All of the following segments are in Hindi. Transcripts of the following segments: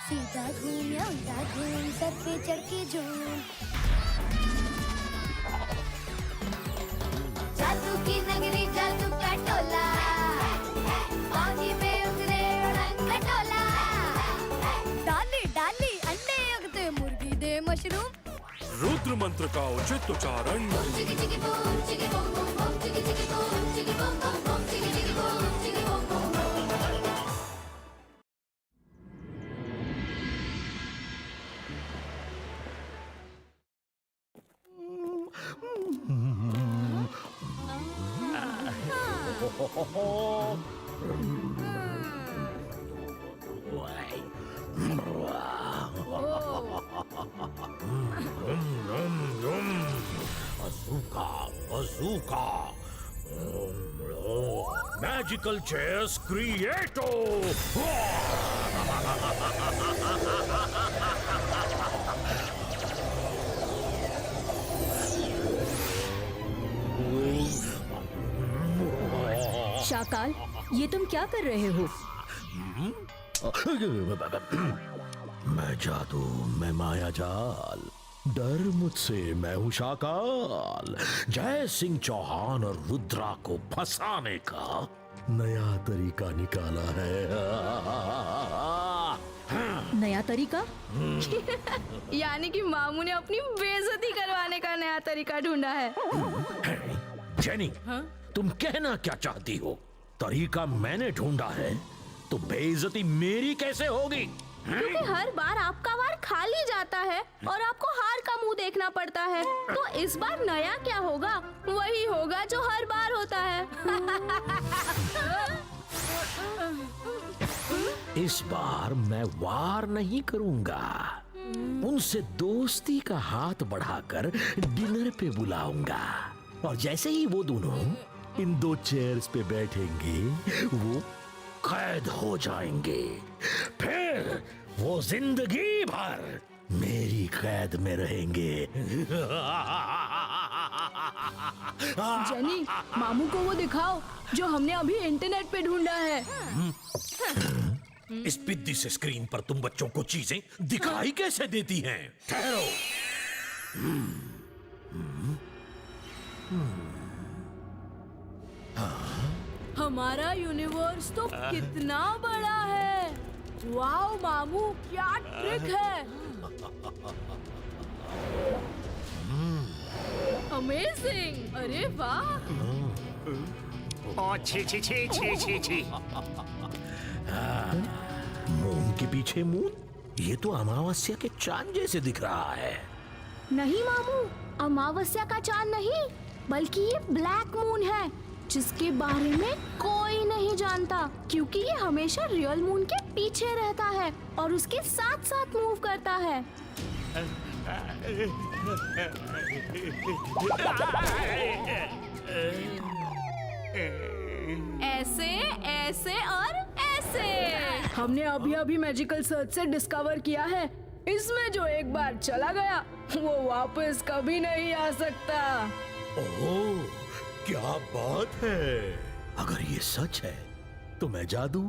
सीधा घूम या उल्टा घूम, सर पे चढ़ के झूम। जादू की नगरी, जादू का टोला, पानी में उतरे उड़न खटोला। डाली डाली अंडे उगते, मुर्गी दे मशरूम। रुद्र मंत्र का उचित उच्चारण। चिकी चिकी बूम, चिकी बूम बूम बूम, चिकी चिकी बूम, चिकी बूम बूम बूम, चिकी चिकी बूम, चिकी बूम बूम बूम। Bazooka, bazooka. Magical chairs creato. Shakaal, ये तुम क्या कर रहे हो? मैं जादू, मैं माया जाल। डर मुझसे, मैं हूँ शाकाल। जय सिंह चौहान और रुद्रा को फंसाने का नया तरीका निकाला है। नया तरीका? यानी कि मामू ने अपनी बेइज्जती करवाने का नया तरीका ढूंढा है। जेनी, तुम कहना क्या चाहती हो? तरीका मैंने ढूंढा है तो बेइज्जती मेरी कैसे होगी? क्योंकि हर बार आपका वार खाली जाता है और आपको हार का मुंह देखना पड़ता है, तो इस बार नया क्या होगा? वही होगा जो हर बार होता है। इस बार मैं वार नहीं करूंगा, उनसे दोस्ती का हाथ बढ़ाकर डिनर पे बुलाऊंगा। और जैसे ही वो दोनों इन दो चेयर्स पे बैठेंगे, वो कैद हो जाएंगे। फिर वो जिंदगी भर मेरी कैद में रहेंगे। जेनी, मामू को वो दिखाओ जो हमने अभी इंटरनेट पे ढूंढा है। इस पिद्दी से स्क्रीन पर तुम बच्चों को चीजें दिखाई कैसे देती हैं? ठहरो। हमारा यूनिवर्स तो कितना बड़ा है। वाओ मामू, क्या ट्रिक है। अमेजिंग, अरे वाह। ओ छी छी छी छी छी छी। मून के पीछे मून, ये तो अमावस्या के चांद जैसे दिख रहा है। नहीं मामू, अमावस्या का चांद नहीं, बल्कि ये ब्लैक मून है, जिसके बारे में कोई नहीं जानता, क्योंकि ये हमेशा रियल मून के पीछे रहता है और उसके साथ साथ मूव करता है। ऐसे, ऐसे और ऐसे। हमने अभी अभी मैजिकल सर्च से डिस्कवर किया है, इसमें जो एक बार चला गया वो वापस कभी नहीं आ सकता। ओह, क्या बात है। अगर ये सच है तो मैं जादू,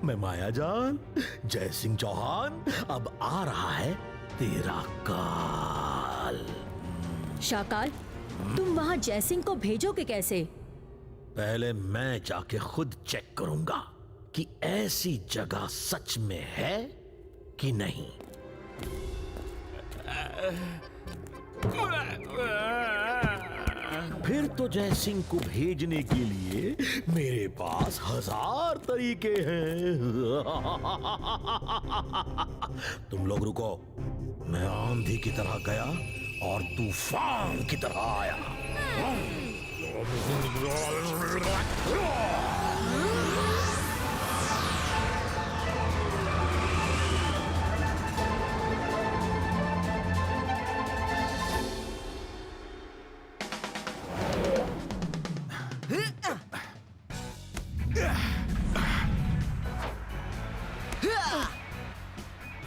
मैं माया जाल, जय सिंह चौहान, अब आ रहा है तेरा काल। शाकाल, तुम वहाँ जयसिंह को भेजोगे कैसे? पहले मैं जाके खुद चेक करूंगा कि ऐसी जगह सच में है कि नहीं। फिर तो जय सिंह को भेजने के लिए मेरे पास 1000 तरीके हैं। तुम लोग रुको, मैं आंधी की तरह गया और तूफान की तरह आया।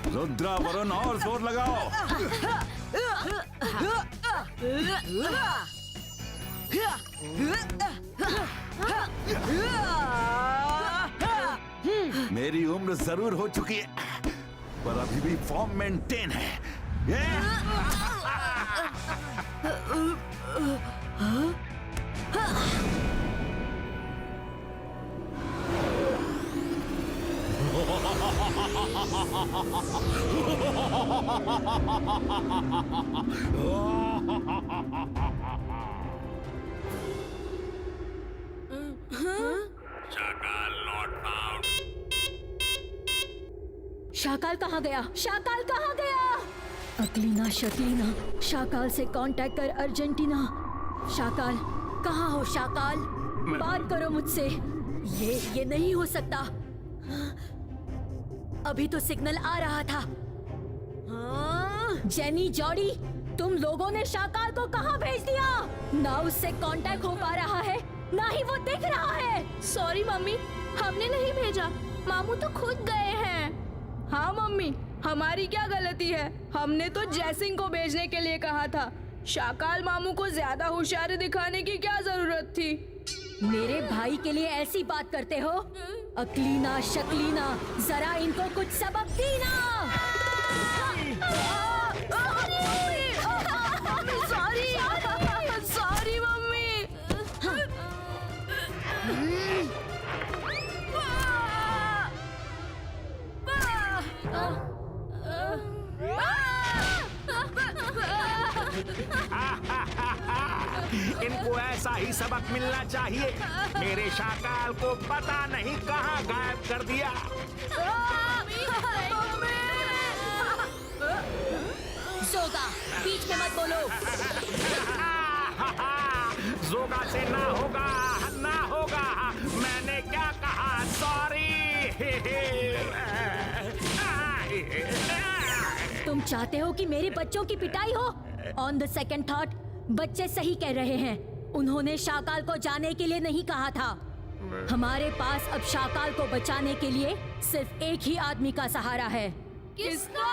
रुद्रा वरुण और जोर लगाओ। मेरी उम्र जरूर हो चुकी है, पर अभी भी फॉर्म मेंटेन है। शाकाल कहाँ गया? शाकाल कहाँ गया? अकलीना शकलीना, शाकाल से कांटेक्ट कर अर्जेंटीना। शाकाल कहाँ हो? शाकाल बात करो मुझसे। ये नहीं हो सकता। अभी तो सिग्नल आ रहा था। जेनी, जॉडी, तुम लोगों ने शाकाल को कहाँ भेज दिया? ना उससे कांटेक्ट हो पा रहा है, ना ही वो दिख रहा है। सॉरी मम्मी, हमने नहीं भेजा, मामू तो खुद गए हैं। हाँ मम्मी, हमारी क्या गलती है? हमने तो जयसिंह को भेजने के लिए कहा था। शाकाल मामू को ज्यादा होशियारी दिखाने की क्या जरूरत थी? मेरे भाई के लिए ऐसी बात करते हो? अकलीना शकलीना, जरा इनको कुछ सबक देना। Sorry mummy. इनको ऐसा ही सबक मिलना चाहिए। मेरे शाकाल को पता नहीं कहाँ गायब कर दिया। जोगा, बीच में मत बोलो। जोगा से ना होगा, ना होगा। मैंने क्या कहा? सॉरी। तुम चाहते हो कि मेरे बच्चों की पिटाई हो? ऑन द सेकंड थॉट, बच्चे सही कह रहे हैं। उन्होंने शाकाल को जाने के लिए नहीं कहा था। हमारे पास अब शाकाल को बचाने के लिए सिर्फ एक ही आदमी का सहारा है। किसका?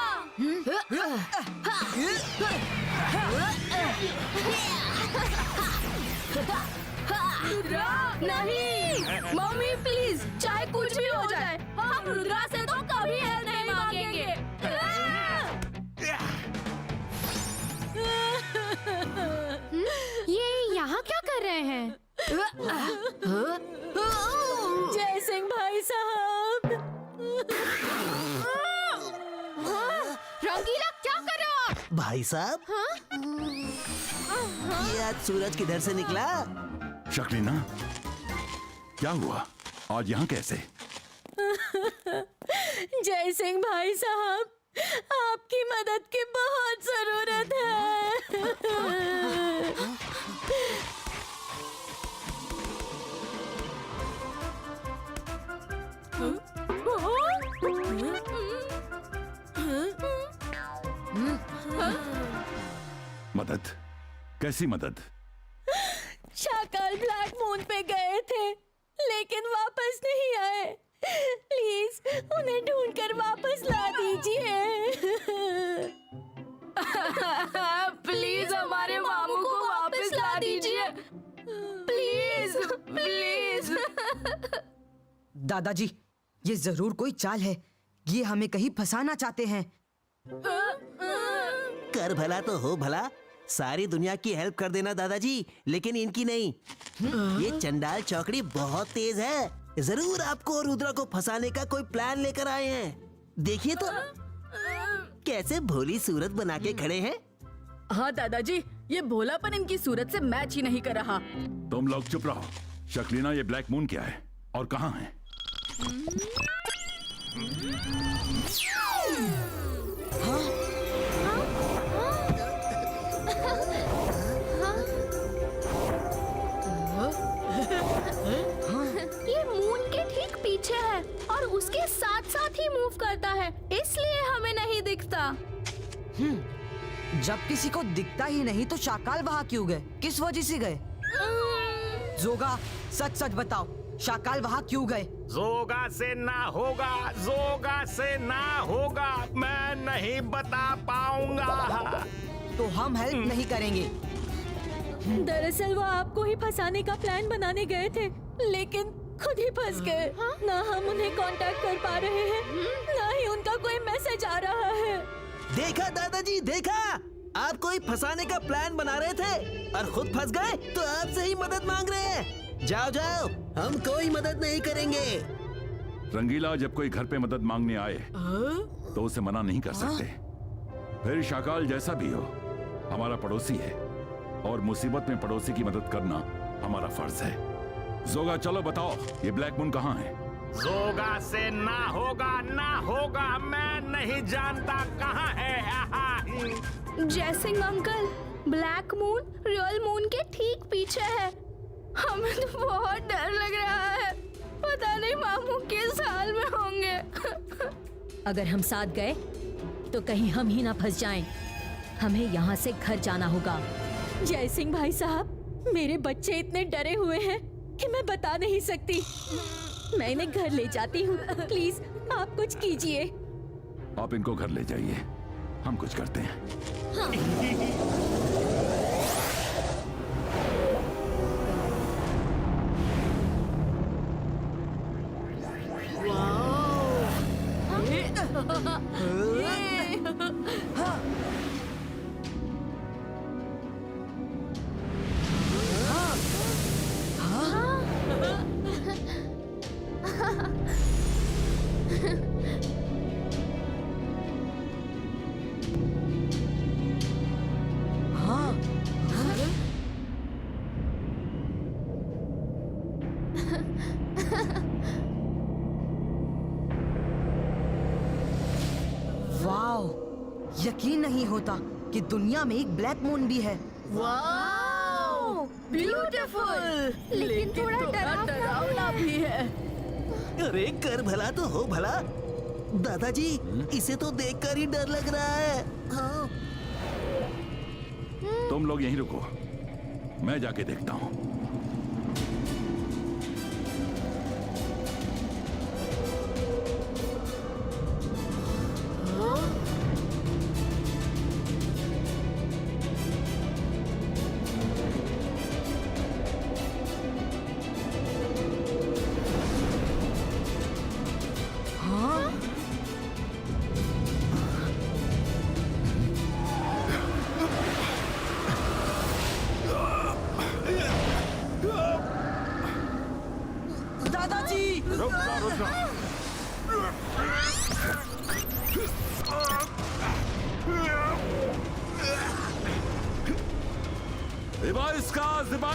नहीं मम्मी, प्लीज, चाहे कुछ भी हो जाए, हम रुद्रा से तो कभी हेल्प नहीं मांगेंगे। ये यहाँ क्या कर रहे हैं? जय सिंह भाई साहब। रंगीला, क्या कर रहे हो आप? भाई साहब, ये आज सूरज किधर से निकला? शकलीना, क्या हुआ? आज यहाँ कैसे? जय सिंह भाई साहब, आपकी मदद की बहुत जरूरत है। मदद? कैसी मदद? शाकाल ब्लैक मून पे गए थे, लेकिन वापस नहीं आए। प्लीज उन्हें ढूंढकर वापस ला दीजिए। प्लीज हमारे मामू को वापस ला दीजिए। Please please. दादाजी, ये जरूर कोई चाल है। ये हमें कहीं फंसाना चाहते हैं। कर भला तो हो भला। सारी दुनिया की हेल्प कर देना दादाजी, लेकिन इनकी नहीं। ये चंडाल चौकड़ी बहुत तेज है। जरूर आपको और रुद्रा को फंसाने का कोई प्लान लेकर आए हैं। देखिए तो कैसे भोली सूरत बना के खड़े हैं। हाँ दादाजी, ये भोलापन इनकी सूरत से मैच ही नहीं कर रहा। तुम लोग चुप रहो। शकलीना, ये ब्लैक मून क्या है और कहाँ है? ये मून के ठीक पीछे है और उसके साथ साथ ही मूव करता है, इसलिए हमें नहीं दिखता। जब किसी को दिखता ही नहीं तो शाकाल वहाँ क्यों गए? किस वजह से गए? जोगा, सच सच बताओ, शाकाल वहाँ क्यों गए? जोगा से ना होगा, जोगा से ना होगा। मैं नहीं बता पाऊंगा। तो हम हेल्प नहीं करेंगे। दरअसल वो आपको ही फंसाने का प्लान बनाने गए थे, लेकिन खुद ही फंस गए। ना हम उन्हें कांटेक्ट कर पा रहे हैं, ना ही उनका कोई मैसेज में जा रहा है। देखा दादाजी, देखा, आप कोई फंसाने का प्लान बना रहे थे और खुद फंस गए तो आपसे ही मदद मांग रहे हैं। जाओ जाओ, हम कोई मदद नहीं करेंगे। रंगीला, जब कोई घर पे मदद मांगने आए तो उसे मना नहीं कर सकते। फिर शाकाल जैसा भी हो, हमारा पड़ोसी है और मुसीबत में पड़ोसी की मदद करना हमारा फर्ज है। जोगा, चलो बताओ, ये ब्लैक मून कहाँ है? जोगा से ना होगा, ना होगा, मैं नहीं जानता कहाँ है। Jaisingh uncle, black moon real moon के ठीक पीछे है। हमें तो बहुत डर लग रहा है, पता नहीं मामू किस हाल में होंगे। अगर हम साथ गए तो कहीं हम ही ना फंस जाएं। हमें यहाँ से घर जाना होगा। जयसिंह भाई साहब, मेरे बच्चे इतने डरे हुए हैं कि मैं बता नहीं सकती। मैं इन्हें घर ले जाती हूँ, प्लीज आप कुछ कीजिए। आप इनको घर ले जाइए, हम कुछ करते हैं। वाओ, यकीन नहीं होता कि दुनिया में एक ब्लैक मून भी है। ब्यूटीफुल, लेकिन थोड़ा डरावना भी है। अरे कर भला तो हो भला। दादाजी, इसे तो देखकर ही डर लग रहा है। हाँ। तुम लोग यहीं रुको, मैं जाके देखता हूँ।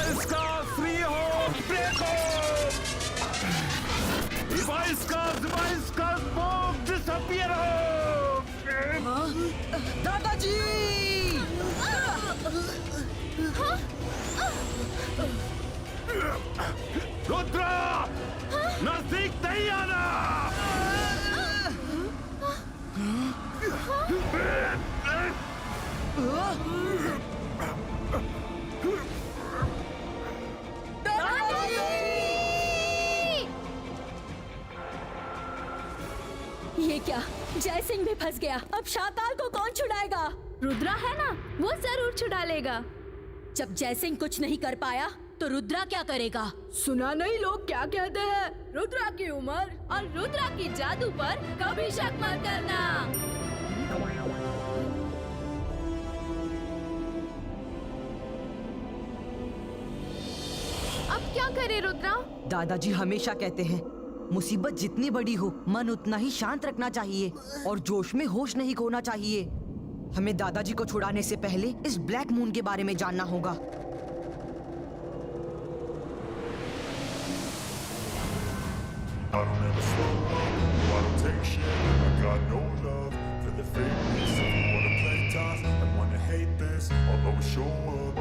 इसका फ्री हो, ब्रेक हो। इसका बॉम्ब डिसअपियर हो। दादाजी! रुद्रा, नजदीक नहीं आना। ये क्या, जयसिंह भी फंस गया। अब शाकाल को कौन छुड़ाएगा? रुद्रा है ना, वो जरूर छुड़ा लेगा। जब जयसिंह कुछ नहीं कर पाया तो रुद्रा क्या करेगा? सुना नहीं लोग क्या कहते हैं? रुद्रा की उम्र और रुद्रा की जादू पर कभी शक मत करना। अब क्या करे रुद्रा? दादाजी हमेशा कहते हैं, मुसीबत जितनी बड़ी हो मन उतना ही शांत रखना चाहिए और जोश में होश नहीं खोना चाहिए। हमें दादाजी को छुड़ाने से पहले इस ब्लैक मून के बारे में जानना होगा। I don't ever slow up, no, I don't take shit. I got no love for the fakeness. If you wanna play tough and wanna hate this, I'll always show up.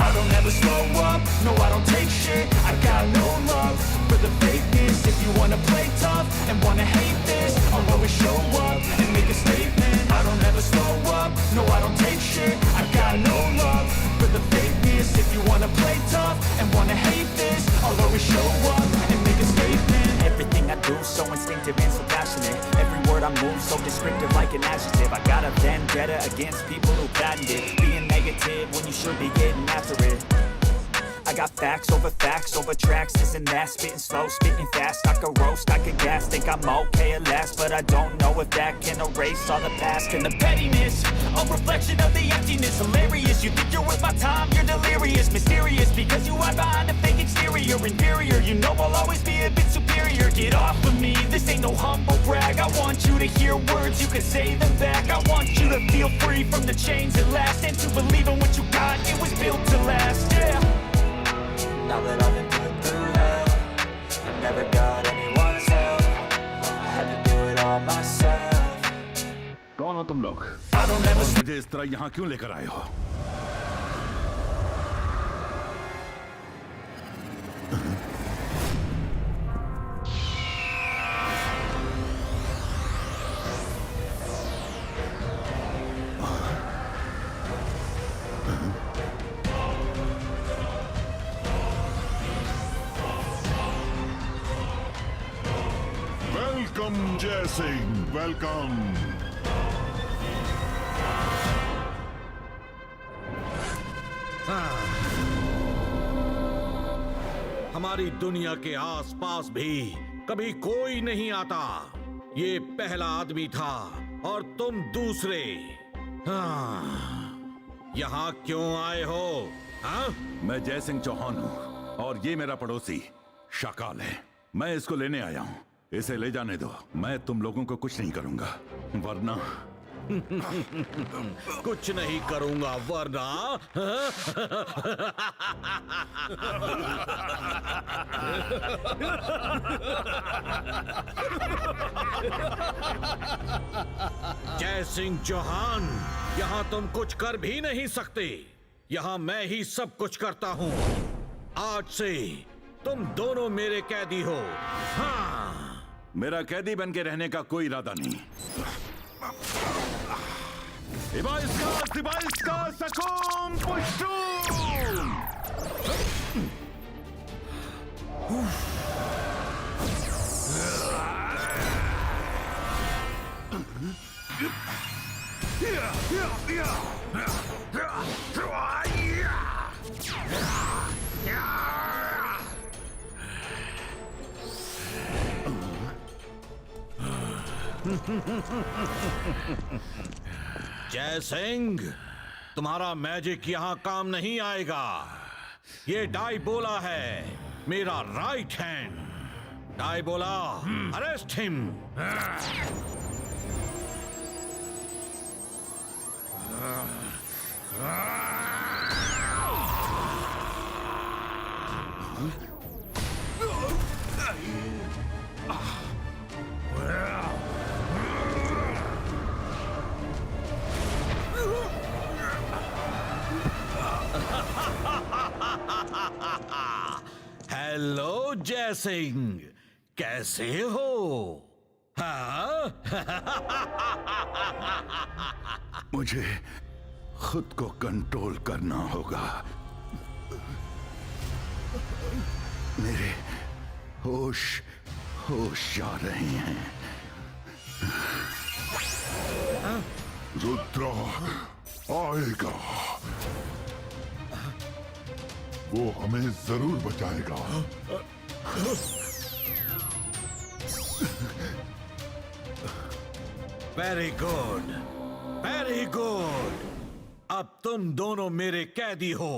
I don't ever slow up, no I don't take shit. I got no love for the fakeness. If you wanna play tough and wanna hate this, I'll always show up and make a statement. I don't ever slow up, no I don't take shit. I got no love for the fakeness. If you wanna play tough and wanna hate this, I'll always show up and make a statement. Everything I do so instinctive and so passionate. Every word I move so descriptive like an adjective. I got a vendetta against people who patent it. Being negative when you should be getting after it. I got facts over tracks, this and that, spitting slow, spitting fast. I could roast, I could gas, think I'm okay at last, but I don't know if that can erase all the past. And the pettiness, a reflection of the emptiness. Hilarious, you think you're worth my time, you're delirious. Mysterious, because you hide behind a fake exterior. Inferior, you know I'll always be a bit superior. Get off of me, this ain't no humble brag. I want you to hear words, you can say them back. I want you to feel free from the chains that last, and to believe in what you got, it was built to last, yeah. Now that I've been put through hell, I never got anyone's help, I had to do it all myself. कौन हो तुम लोग? I don't ever मुझे इस तरह यहाँ क्यों लेकर आए हो? Welcome, Jay Singh. Welcome. हमारी दुनिया के आसपास भी कभी कोई नहीं आता। ये पहला आदमी था और तुम दूसरे। यहाँ क्यों आए हो? हाँ? मैं जय सिंह चौहान हूँ और ये मेरा पड़ोसी शाकाल है। मैं इसको लेने आया हूँ। इसे ले जाने दो। मैं तुम लोगों को कुछ नहीं करूंगा, वरना कुछ नहीं करूंगा वरना जय सिंह चौहान, यहाँ तुम कुछ कर भी नहीं सकते। यहाँ मैं ही सब कुछ करता हूँ। आज से तुम दोनों मेरे कैदी हो। हाँ, मेरा कैदी बन के रहने का कोई इरादा नहीं। Ibaiska Sakum Pushtum! जय सिंह, तुम्हारा मैजिक यहाँ काम नहीं आएगा। ये डाइबोला है, मेरा right hand. Diabola, arrest him. Hello Jai Singh, कैसे हो? हाँ? मुझे खुद को कंट्रोल करना होगा। मेरे होश जा रहे हैं। रुद्रा आएगा, वो हमें जरूर बचाएगा। Very good, very good. अब तुम दोनों मेरे कैदी हो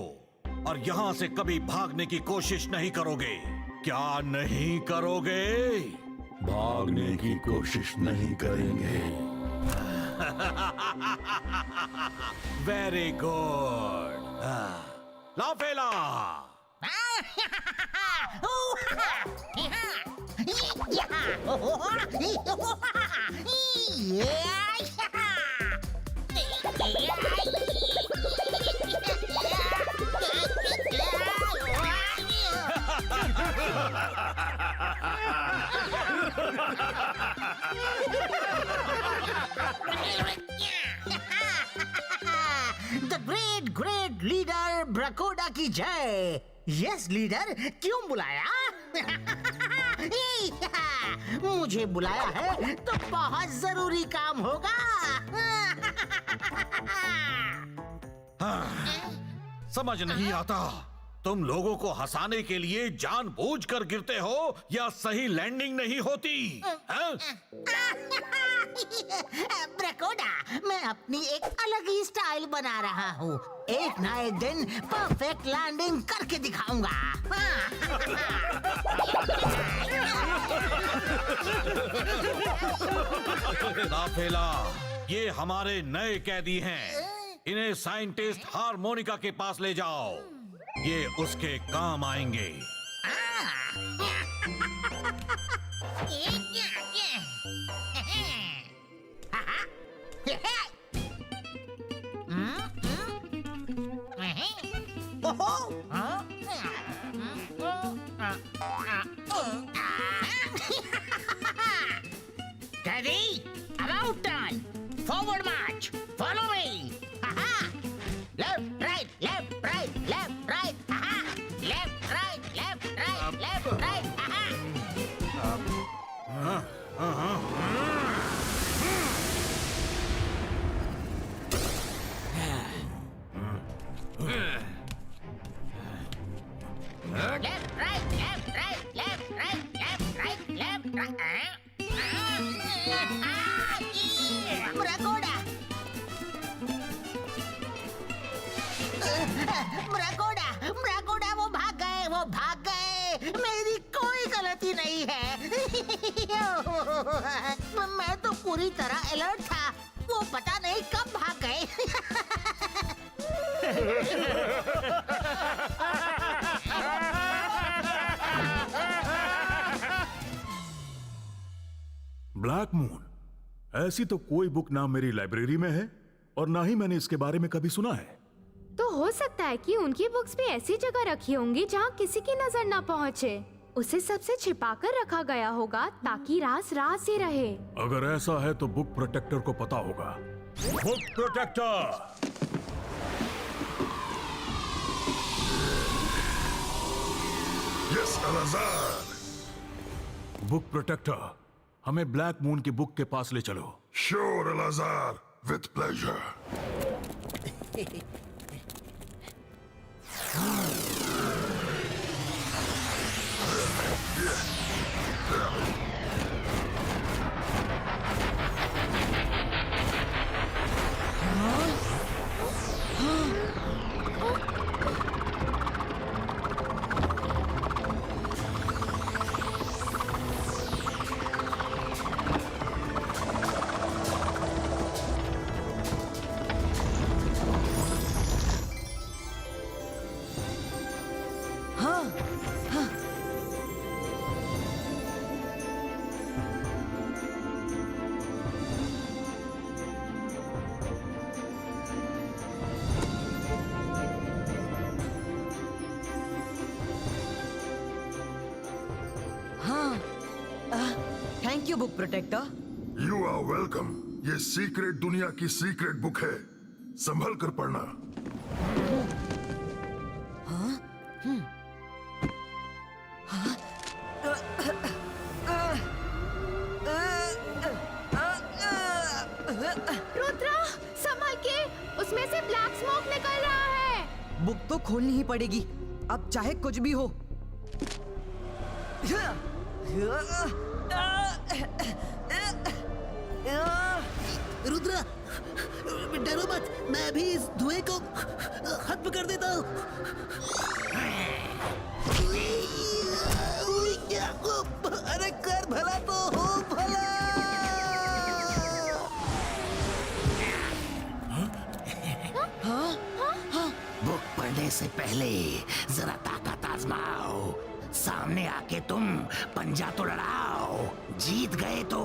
और यहां से कभी भागने की कोशिश नहीं करोगे। क्या नहीं करोगे? भागने की कोशिश नहीं करेंगे। Very good. Lafela. The great leader Brakoda की जय। यस लीडर, क्यों बुलाया? मुझे बुलाया है तो बहुत जरूरी काम होगा। समझ नहीं आता तुम लोगों को हंसाने के लिए जानबूझकर गिरते हो या सही लैंडिंग नहीं होती? हैं? ब्रकोडा, मैं अपनी एक अलग ही स्टाइल बना रहा हूँ। एक ना एक दिन परफेक्ट लैंडिंग करके दिखाऊंगा। राफेला, ये हमारे नए कैदी हैं। इन्हें साइंटिस्ट हार्मोनिका के पास ले जाओ, ये उसके काम आएंगे। Ready? About turn. Forward march. Follow me. Left, right, left, right, left, right. Left, right, left, right, left, right. Left, right, left, right, left, right, left, right, left, right. ब्रकोडा, ब्रकोडा, ब्रकोडा, वो भाग गए। मेरी कोई गलती नहीं है। मैं तो पूरी तरह अलर्ट था। वो पता नहीं कब भाग गए। ब्लैक मून, ऐसी तो कोई बुक ना मेरी लाइब्रेरी में है और ना ही मैंने इसके बारे में कभी सुना है। तो हो सकता है कि उनकी बुक्स भी ऐसी जगह रखी होंगी जहाँ किसी की नजर ना पहुँचे। उसे सबसे छिपा कर रखा गया होगा ताकि राज ही रहे। अगर ऐसा है तो बुक प्रोटेक्टर को पता होगा। Book protector! Yes Alazar. Book protector, हमें ब्लैक मून की बुक के पास ले चलो। Sure Alazar, with pleasure. Thank you book protector. You are welcome. ये सीक्रेट दुनिया की सीक्रेट बुक है, संभल कर पढ़ना। रुद्रा, संभल के, उसमें से ब्लैक स्मोक निकल रहा है। बुक तो खोलनी ही पड़ेगी, अब चाहे कुछ भी हो। रुद्रा, डरो मत, मैं भी इस धुएं को खत्म कर देता हूँ। अरे कर भला तो हो भला। बुक पढ़ने से पहले जरा ताकत आजमाओ। सामने आके तुम पंजा तो लड़ाओ। जीत गए तो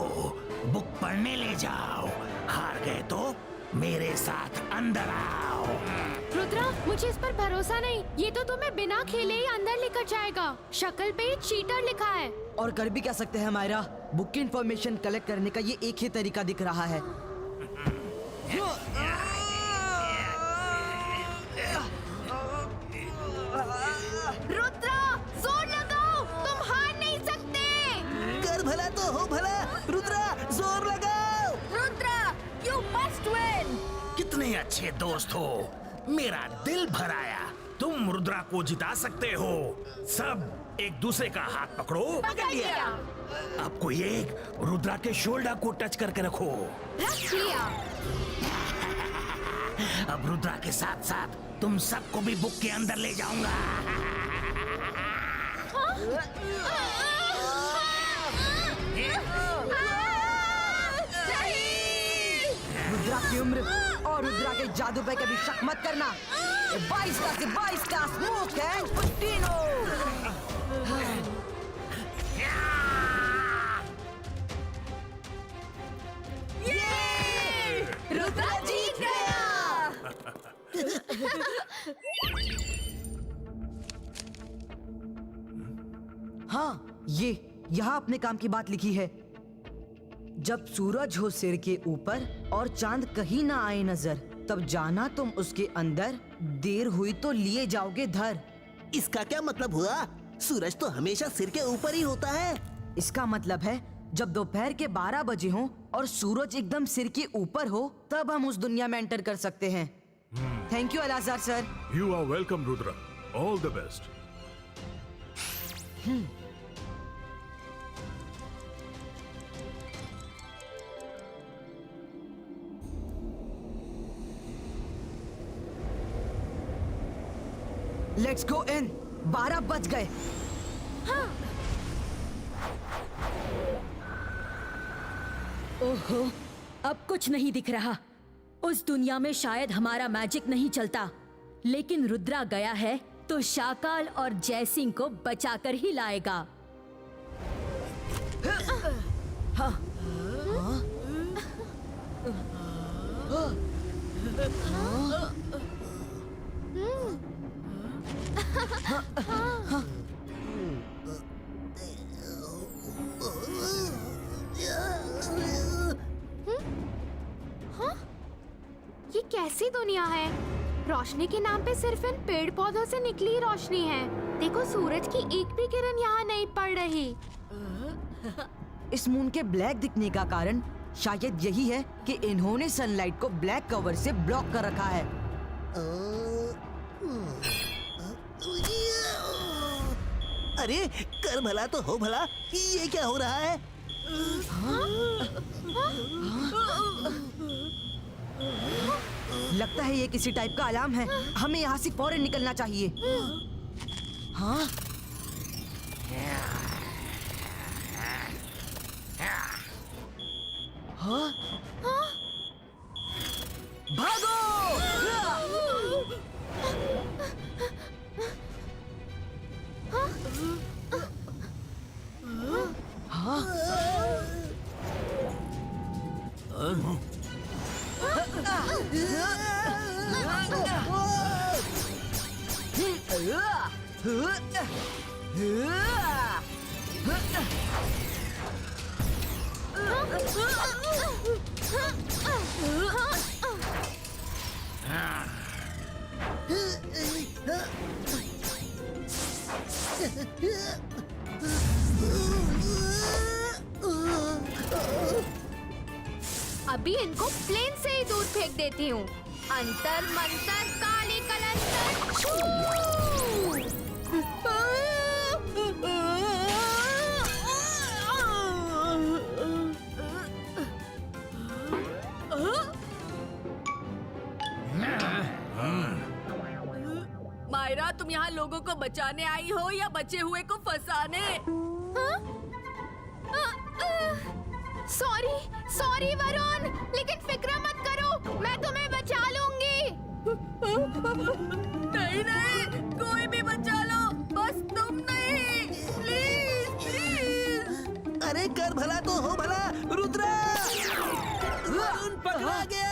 बुक पढ़ने ले जाओ, हार गए तो मेरे साथ अंदर आओ। रुद्रा, मुझे इस पर भरोसा नहीं। ये तो तुम्हें बिना खेले ही अंदर लेकर जाएगा। शक्ल पे चीटर लिखा है। और कर भी क्या सकते हैं मायरा, बुक की इंफॉर्मेशन कलेक्ट करने का ये एक ही तरीका दिख रहा है। रुद्रा, जोर लगाओ, तुम हार नहीं सकते। कर भला तो हो भला। रुद्रा, जोर लगाओ। Rudra, you must win. कितने अच्छे दोस्त हो, मेरा दिल भर आया। तुम रुद्रा को जिता सकते हो। सब एक दूसरे का हाथ पकड़ो। पकड़ लिया। अब कोई एक रुद्रा के शोल्डर को टच करके रखो। रख लिया। अब रुद्रा के साथ साथ तुम सबको भी बुक के अंदर ले जाऊंगा। रुद्रा की उम्र और रुद्रा के जादू पे कभी शक मत करना। 22 का से 22 का स्मोक है पुट्टिनो। रुद्रा जीत गया। हाँ, ये यहाँ अपने काम की बात लिखी है। जब सूरज हो सिर के ऊपर और चांद कहीं ना आए नजर, तब जाना तुम उसके अंदर, देर हुई तो लिए जाओगे धर। इसका क्या मतलब हुआ? सूरज तो हमेशा सिर के ऊपर ही होता है। इसका मतलब है जब दोपहर के 12 बजे हो और सूरज एकदम सिर के ऊपर हो, तब हम उस दुनिया में एंटर कर सकते हैं। Thank you Alazar sir. You are welcome, Rudra. All the best. Let's go in. 12 बज गए। ओहो, अब कुछ नहीं दिख रहा। उस दुनिया में शायद हमारा मैजिक नहीं चलता, लेकिन रुद्रा गया है तो शाकाल और जयसिंह को बचाकर ही लाएगा। ये कैसी दुनिया है? रोशनी के नाम पे सिर्फ इन पेड़ पौधों से निकली रोशनी है। देखो, सूरज की एक भी किरण यहाँ नहीं पड़ रही। इस मून के ब्लैक दिखने का कारण शायद यही है कि इन्होंने सनलाइट को ब्लैक कवर से ब्लॉक कर रखा है। अरे कर भला तो हो भला, ये क्या हो रहा है? लगता है ये किसी टाइप का अलार्म है। हमें यहाँ से फौरन निकलना चाहिए। हाँ? हाँ? भागो! अभी इनको प्लेन से ही दूर फेंक देती हूँ। अंतर मंतर काली कलंतर छू! मायरा, तुम यहाँ लोगों को बचाने आई हो या बचे हुए को फंसाने? सॉरी सॉरी वरुण, लेकिन फिक्र मत करो, मैं तुम्हें बचा लूंगी। नहीं नहीं, कोई भी बचा लो, बस तुम नहीं। Please please. अरे कर भला तो हो भला, रुद्रा! वरुण पकड़ा गया।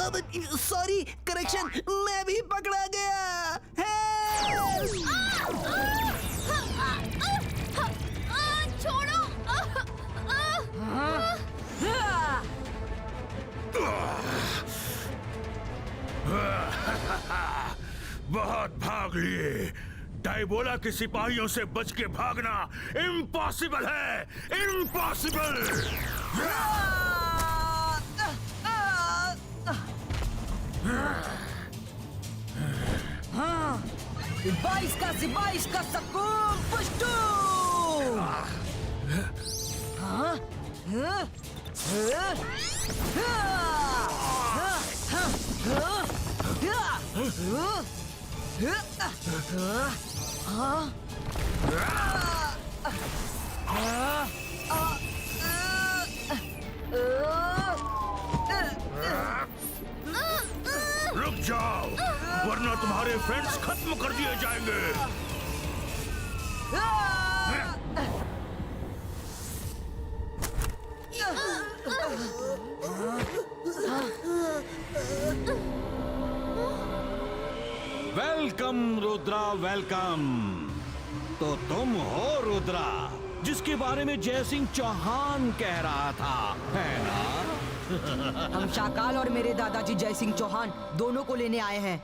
अब सॉरी, करेक्शन, मैं भी पकड़ा गया। छोड़ो। बहुत भाग लिए, डायबोला के सिपाहियों से बच के भागना इम्पॉसिबल है, इम्पॉसिबल। हाँ, 22 का सकून पुष्टू। हाँ, हाँ, हाँ, रुक जाओ, वरना तुम्हारे फ्रेंड्स खत्म कर दिए जाएंगे। Welcome Rudra, welcome. तो तुम हो रुद्रा, जिसके बारे में जयसिंह चौहान कह रहा था, है ना? हम शाकाल और मेरे दादाजी जयसिंह चौहान दोनों को लेने आए हैं।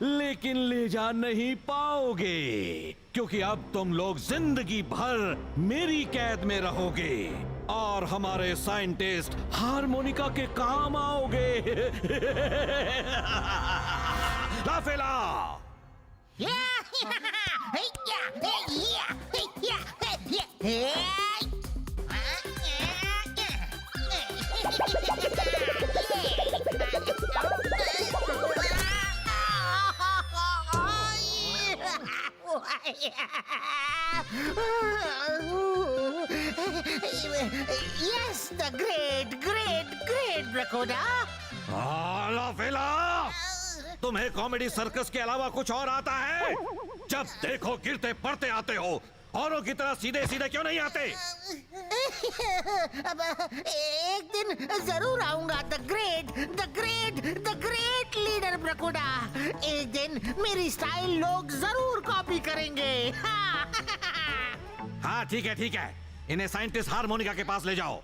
लेकिन ले जा नहीं पाओगे, क्योंकि अब तुम लोग जिंदगी भर मेरी कैद में रहोगे और हमारे साइंटिस्ट हारमोनिका के काम आओगे। लाफेला। Yes, the great Bracoda. लाफेला, तुम्हें कॉमेडी सर्कस के अलावा कुछ और आता है? जब देखो गिरते पड़ते आते हो, औरों की तरह सीधे सीधे क्यों नहीं आते? अब एक दिन जरूर आऊंगा। The great leader Brakoda. एक दिन मेरी स्टाइल लोग जरूर कॉपी करेंगे। हाँ ठीक है, इन्हें साइंटिस्ट हारमोनिका के पास ले जाओ।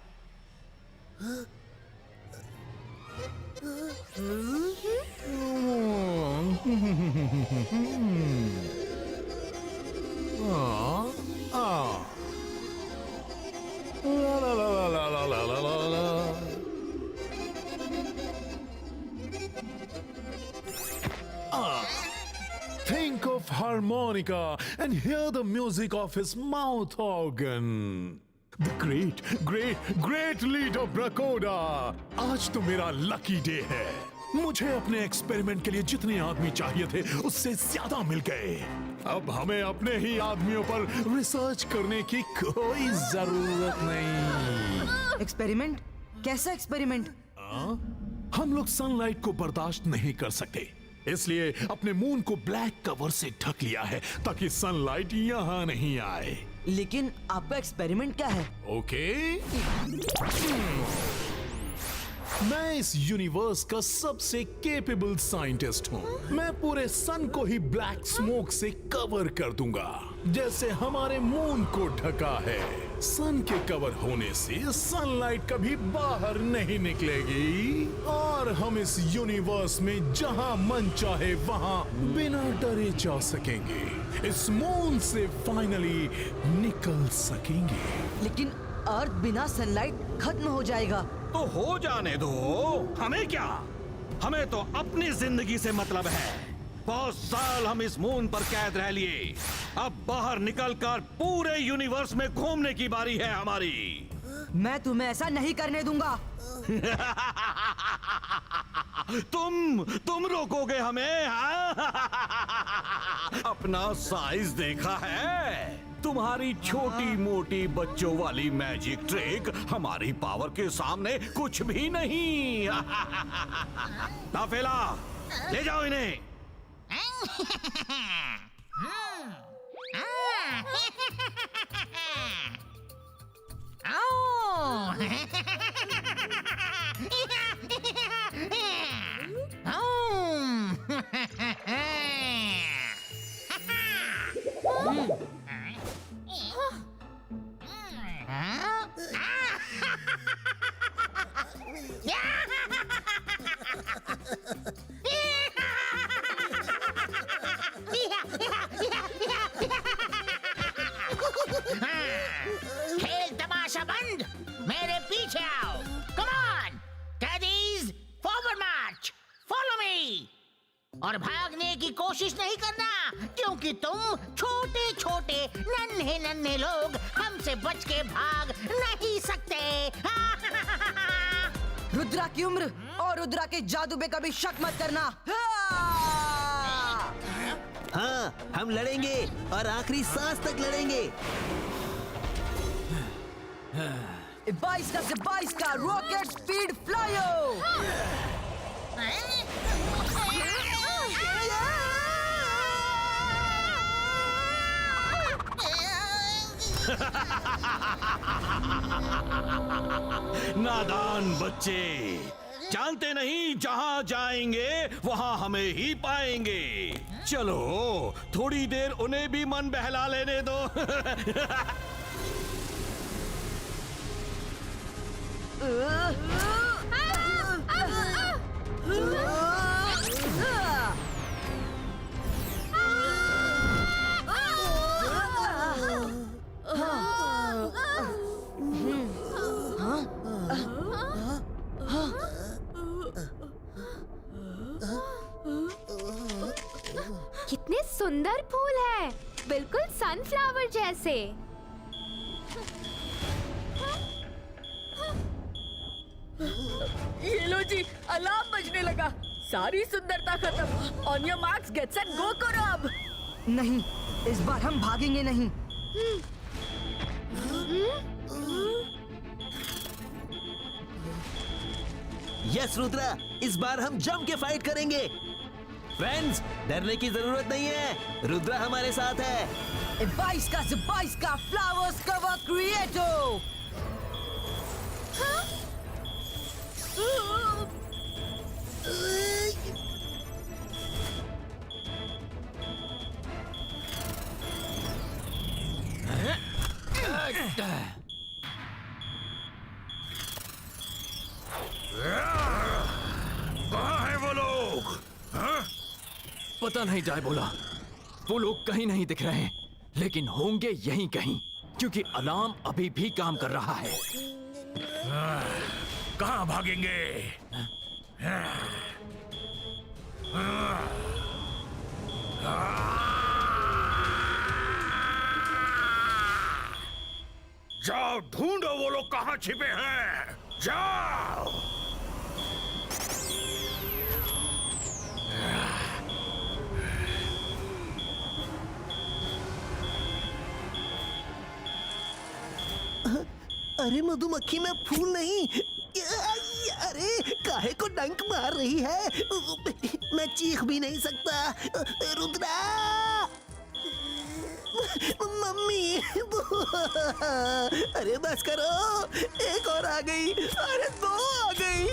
Think of harmonica and hear the music of his mouth organ. The great leader Bracoda. आज तो मेरा लकी डे है। मुझे अपने एक्सपेरिमेंट के लिए जितने आदमी चाहिए थे उससे ज्यादा मिल गए। अब हमें अपने ही आदमियों पर रिसर्च करने की कोई जरूरत नहीं। एक्सपेरिमेंट? कैसा एक्सपेरिमेंट? हम लोग सनलाइट को बर्दाश्त नहीं कर सकते, इसलिए अपने मून को ब्लैक कवर से ढक लिया है ताकि सनलाइट यहाँ नहीं आए। लेकिन आपका एक्सपेरिमेंट क्या है? ओके, मैं इस यूनिवर्स का सबसे केपेबल साइंटिस्ट हूँ। मैं पूरे सन को ही ब्लैक स्मोक से कवर कर दूंगा, जैसे हमारे मून को ढका है। सन के कवर होने से सनलाइट कभी बाहर नहीं निकलेगी और हम इस यूनिवर्स में जहाँ मन चाहे वहाँ बिना डरे जा सकेंगे। इस मून से फाइनली निकल सकेंगे। लेकिन अर्थ बिना सनलाइट खत्म हो जाएगा। तो हो जाने दो, हमें क्या? हमें तो अपनी जिंदगी से मतलब है। बहुत साल हम इस मून पर कैद रह लिए, अब बाहर निकलकर पूरे यूनिवर्स में घूमने की बारी है हमारी। मैं तुम्हें ऐसा नहीं करने दूंगा। तुम रोकोगे हमें? अपना साइज देखा है? तुम्हारी छोटी मोटी बच्चों वाली मैजिक ट्रिक हमारी पावर के सामने कुछ भी नहीं। लाफेला, ले जाओ इन्हें। क्योंकि तुम छोटे छोटे नन्हे नन्हे लोग हमसे बच के भाग नहीं सकते। रुद्रा की उम्र और रुद्रा के जादू पे कभी शक मत करना। हाँ, हम लड़ेंगे और आखिरी सांस तक लड़ेंगे। 22 का से 22 का रॉकेट स्पीड फ्लायो। नादान बच्चे, जानते नहीं जहां जाएंगे वहां हमें ही पाएंगे। चलो थोड़ी देर उन्हें भी मन बहला लेने दो। कितने सुंदर फूल है, बिल्कुल सनफ्लावर जैसे। ये लो जी, अलार्म बजने लगा। सारी सुंदरता खत्म। On your marks, get set, go करो अब। नहीं, इस बार हम भागेंगे नहीं। यस रुद्रा, इस बार हम जम के फाइट करेंगे। फ्रेंड्स, डरने की जरूरत नहीं है, रुद्रा हमारे साथ है। 22 का से 22 का फ्लावर्स कवर क्रिएटो। कहाँ हैं वो लोग? हाँ? पता नहीं जाए बोला, वो लोग कहीं नहीं दिख रहे हैं, लेकिन होंगे यहीं कहीं, क्योंकि अलार्म अभी भी काम कर रहा है। कहाँ भागेंगे? जाओ ढूंढो वो लोग कहाँ छिपे हैं, जाओ। अरे मधुमक्खी में फूल नहीं। अरे काहे को डंक मार रही है, मैं चीख भी नहीं सकता। रुद्रा, मम्मी। अरे बस करो, एक और आ गई, अरे 2 आ गई।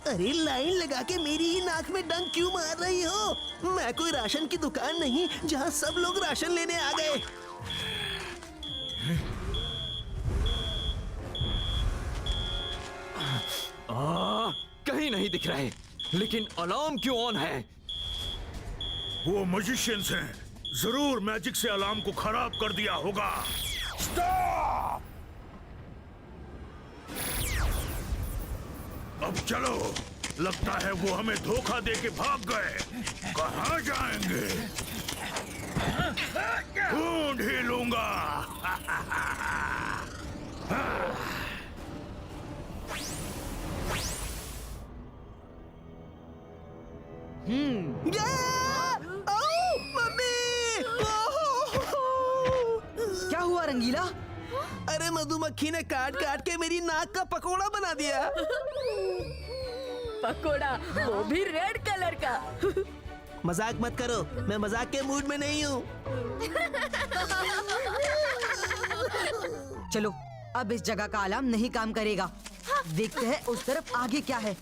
अरे लाइन लगा के मेरी ही नाक में डंक क्यों मार रही हो? मैं कोई राशन की दुकान नहीं जहाँ सब लोग राशन लेने आ गए। कहीं नहीं दिख रहे, लेकिन अलार्म क्यों ऑन है? वो मजिशियंस हैं, जरूर मैजिक से अलार्म को खराब कर दिया होगा। स्टॉप! अब चलो, लगता है वो हमें धोखा दे के भाग गए। कहाँ जाएंगे? ढूंढ ही लूंगा। क्या हुआ रंगीला? अरे मधुमक्खी ने काट काट के मेरी नाक का पकोड़ा बना दिया। पकोड़ा, वो भी रेड कलर का। मजाक मत करो, मैं मजाक के मूड में नहीं हूँ। चलो, अब इस जगह का अलार्म नहीं काम करेगा। देखते हैं उस तरफ आगे क्या है।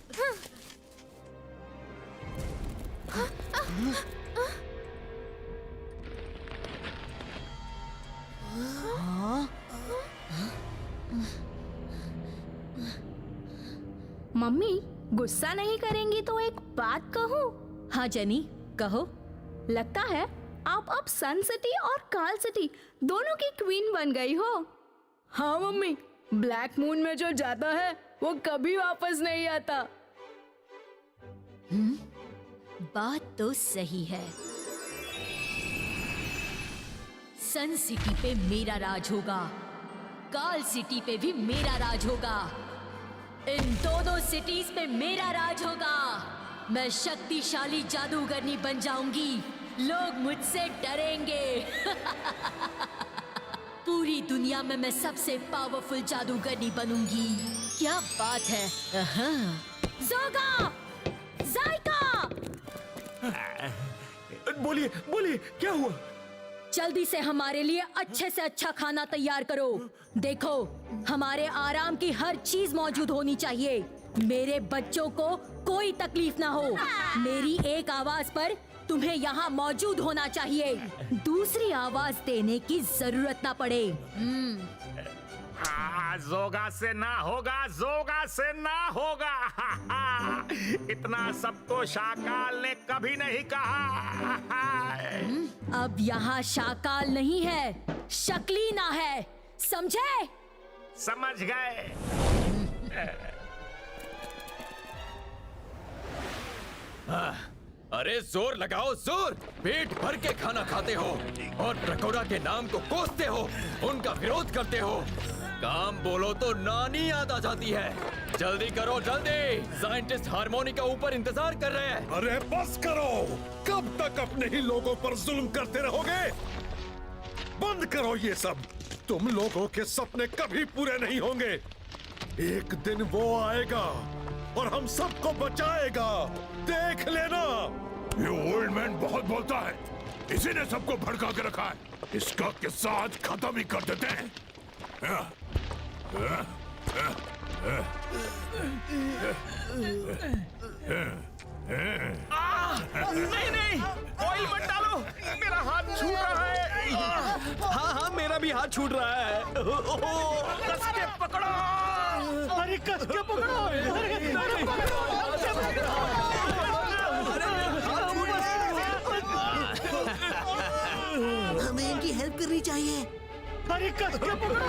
मम्मी, गुस्सा नहीं करेंगी तो एक बात कहूँ? हाँ जेनी, कहो। लगता है आप अब सन सिटी और काल सिटी दोनों की क्वीन बन गई हो। हाँ मम्मी, ब्लैक मून में जो जाता है वो कभी वापस नहीं आता। बात तो सही है। सन सिटी पे मेरा राज होगा, काल सिटी पे भी मेरा राज होगा, इन दोनों सिटीज पे मेरा राज होगा। मैं शक्तिशाली जादूगरनी बन जाऊंगी, लोग मुझसे डरेंगे। पूरी दुनिया में मैं सबसे पावरफुल जादूगरनी बनूंगी। क्या बात है। ज़ोगा! ज़ाइका! बोलिए बोलिए, क्या हुआ? जल्दी से हमारे लिए अच्छे से अच्छा खाना तैयार करो। देखो, हमारे आराम की हर चीज मौजूद होनी चाहिए। मेरे बच्चों को कोई तकलीफ ना हो। मेरी एक आवाज पर तुम्हें यहाँ मौजूद होना चाहिए, दूसरी आवाज देने की जरूरत ना पड़े। जोगा से ना होगा, जोगा से ना होगा। इतना सब तो शाकाल ने कभी नहीं कहा। अब यहाँ शाकाल नहीं है, शकलीना है, समझे? समझ गए। अरे जोर लगाओ, जोर! पेट भर के खाना खाते हो और ट्रकोरा के नाम को कोसते हो, उनका विरोध करते हो। काम बोलो तो नानी याद आ जाती है। जल्दी करो, जल्दी! साइंटिस्ट हार्मोनिका ऊपर इंतजार कर रहे हैं। अरे बस करो, कब तक अपने ही लोगों पर जुल्म करते रहोगे? बंद करो ये सब। तुम लोगों के सपने कभी पूरे नहीं होंगे। एक दिन वो आएगा और हम सबको बचाएगा, देख लेना। ये ओल्ड मैन बहुत बोलता है, इसी ने सबको भड़का के रखा है। इसका किस्सा आज खत्म ही कर देते हैं। नहीं नहीं, ऑयल मत डालो, मेरा हाथ छूट रहा है। हाँ हाँ, मेरा भी हाथ छूट रहा है। कस के पकड़ो। अरे कस के पकड़ो। हमें इनकी हेल्प करनी चाहिए। अरे कस के पकड़ो।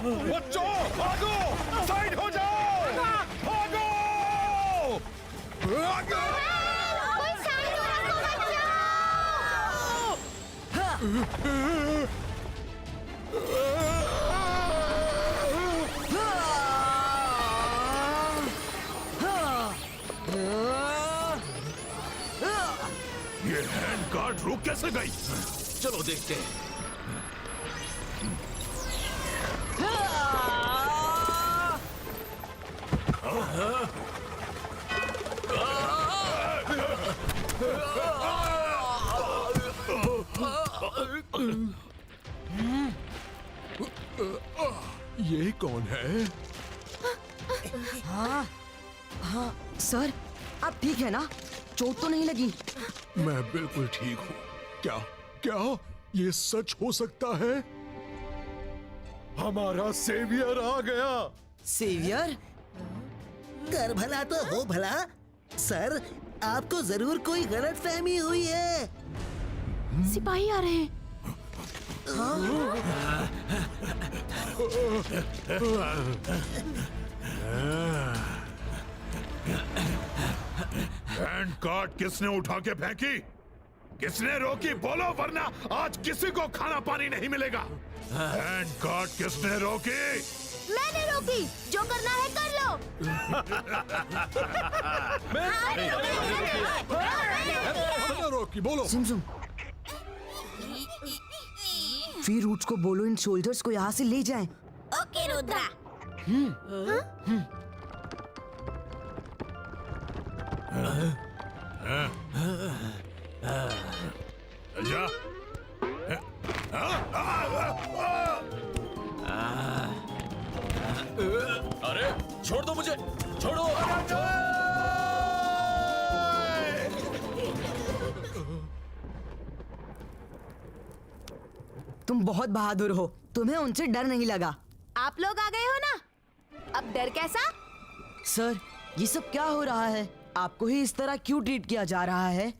बच्चों, भागो! साइड हो जाओ! भागो! भागो! कोई साइड हो रखो ये हैंड गार्ड रुक कैसे गई? चलो देखते हैं। ये कौन है? हाँ हाँ सर, आप ठीक है ना? चोट तो नहीं लगी? मैं बिल्कुल ठीक हूँ। क्या क्या ये सच हो सकता है? हमारा सेवियर आ गया। सेवियर? कर भला तो हो भला। सर, आपको जरूर कोई गलतफहमी हुई है। सिपाही आ रहे हैं। हैंड कार्ड किसने उठा के फेंकी? किसने रोकी? बोलो, वरना आज किसी को खाना पानी नहीं मिलेगा। हैंड कार्ड किसने रोकी? मैंने रोकी, जो करना है कर लो। मैंने रोकी, बोलो। सुन फिर रूट्स को बोलो इन सोल्जर्स को यहाँ से ले जाएं। ओके रुद्रा। जा। अरे छोड़ दो मुझे, छोड़ो। तुम बहुत बहादुर हो, तुम्हें उनसे डर नहीं लगा। आप लोग आ गए हो ना, अब डर कैसा? सर, ये सब क्या हो रहा है? आपको ही इस तरह क्यों ट्रीट किया जा रहा है?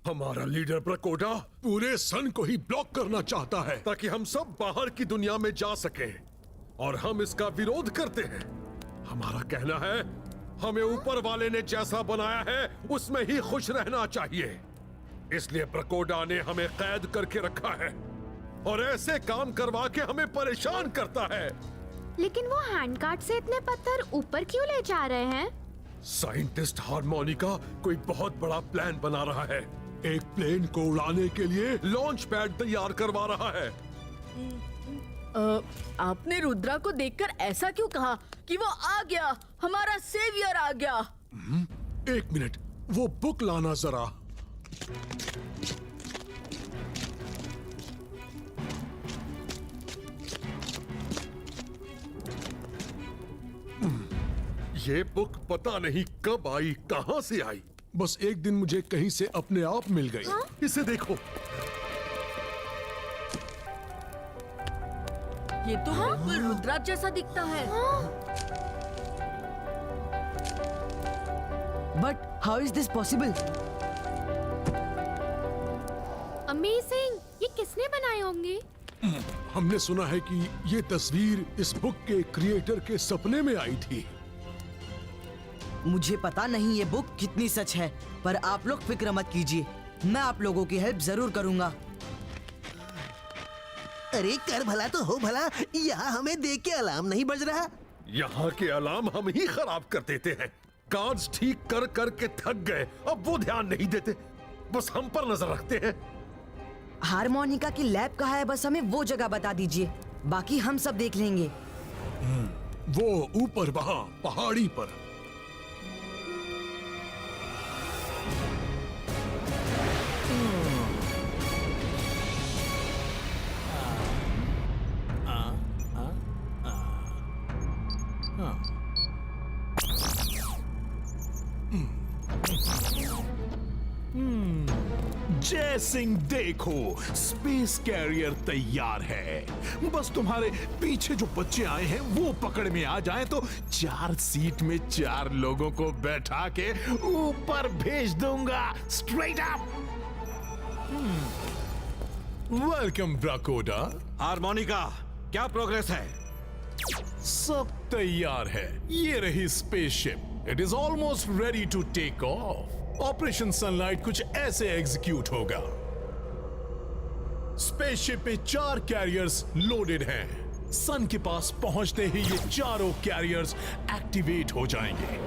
हमारा लीडर ब्रकोडा पूरे सन को ही ब्लॉक करना चाहता है ताकि हम सब बाहर की दुनिया में जा सकें, और हम इसका विरोध करते हैं। हमारा कहना है हमें ऊपर वाले ने जैसा बनाया है उसमें ही खुश रहना चाहिए। इसलिए ब्रकोडा ने हमें कैद करके रखा है और ऐसे काम करवा के हमें परेशान करता है। लेकिन वो हैंड कार्ट से इतने पत्थर ऊपर क्यों ले जा रहे हैं? साइंटिस्ट हार्मोनिका कोई बहुत बड़ा प्लान बना रहा है। एक प्लेन को उड़ाने के लिए लॉन्च पैड तैयार करवा रहा है। आपने रुद्रा को देखकर ऐसा क्यों कहा कि वो आ गया, हमारा सेवियर आ गया? एक मिनट, वो बुक लाना जरा। ये बुक पता नहीं कब आई, कहां से आई, बस एक दिन मुझे कहीं से अपने आप मिल गई। इसे देखो। ये तो बिल्कुल रुद्रा जैसा दिखता है। But how is this possible? Amazing! ये किसने बनाए होंगे? हमने सुना है कि ये तस्वीर इस बुक के क्रिएटर के सपने में आई थी। मुझे पता नहीं ये बुक कितनी सच है, पर आप लोग फिक्र मत कीजिए, मैं आप लोगों की हेल्प जरूर करूंगा। अरे कर भला तो हो भला, यहाँ हमें देख के अलार्म नहीं बज रहा। यहाँ के अलार्म हम ही खराब कर देते हैं। कार्ड्स ठीक कर कर के थक गए, अब वो ध्यान नहीं देते, बस हम पर नजर रखते हैं। हारमोनिका की लैब कहाँ है, बस हमें वो जगह बता दीजिए, बाकी हम सब देख लेंगे। वो ऊपर वहाँ पहाड़ी पर। जय सिंह, देखो स्पेस कैरियर तैयार है। बस तुम्हारे पीछे जो बच्चे आए हैं वो पकड़ में आ जाएं तो 4 सीट में 4 लोगों को बैठा के ऊपर भेज दूंगा, स्ट्रेट अप। वेलकम ब्रकोडा। हार्मोनिका, क्या प्रोग्रेस है? सब तैयार है। ये रही spaceship. It is almost ready to take off. Operation sunlight कुछ ऐसे एग्जीक्यूट होगा। स्पेसशिप में 4 कैरियर्स लोडेड हैं। सन के पास पहुंचते ही ये चारों कैरियर्स एक्टिवेट हो जाएंगे।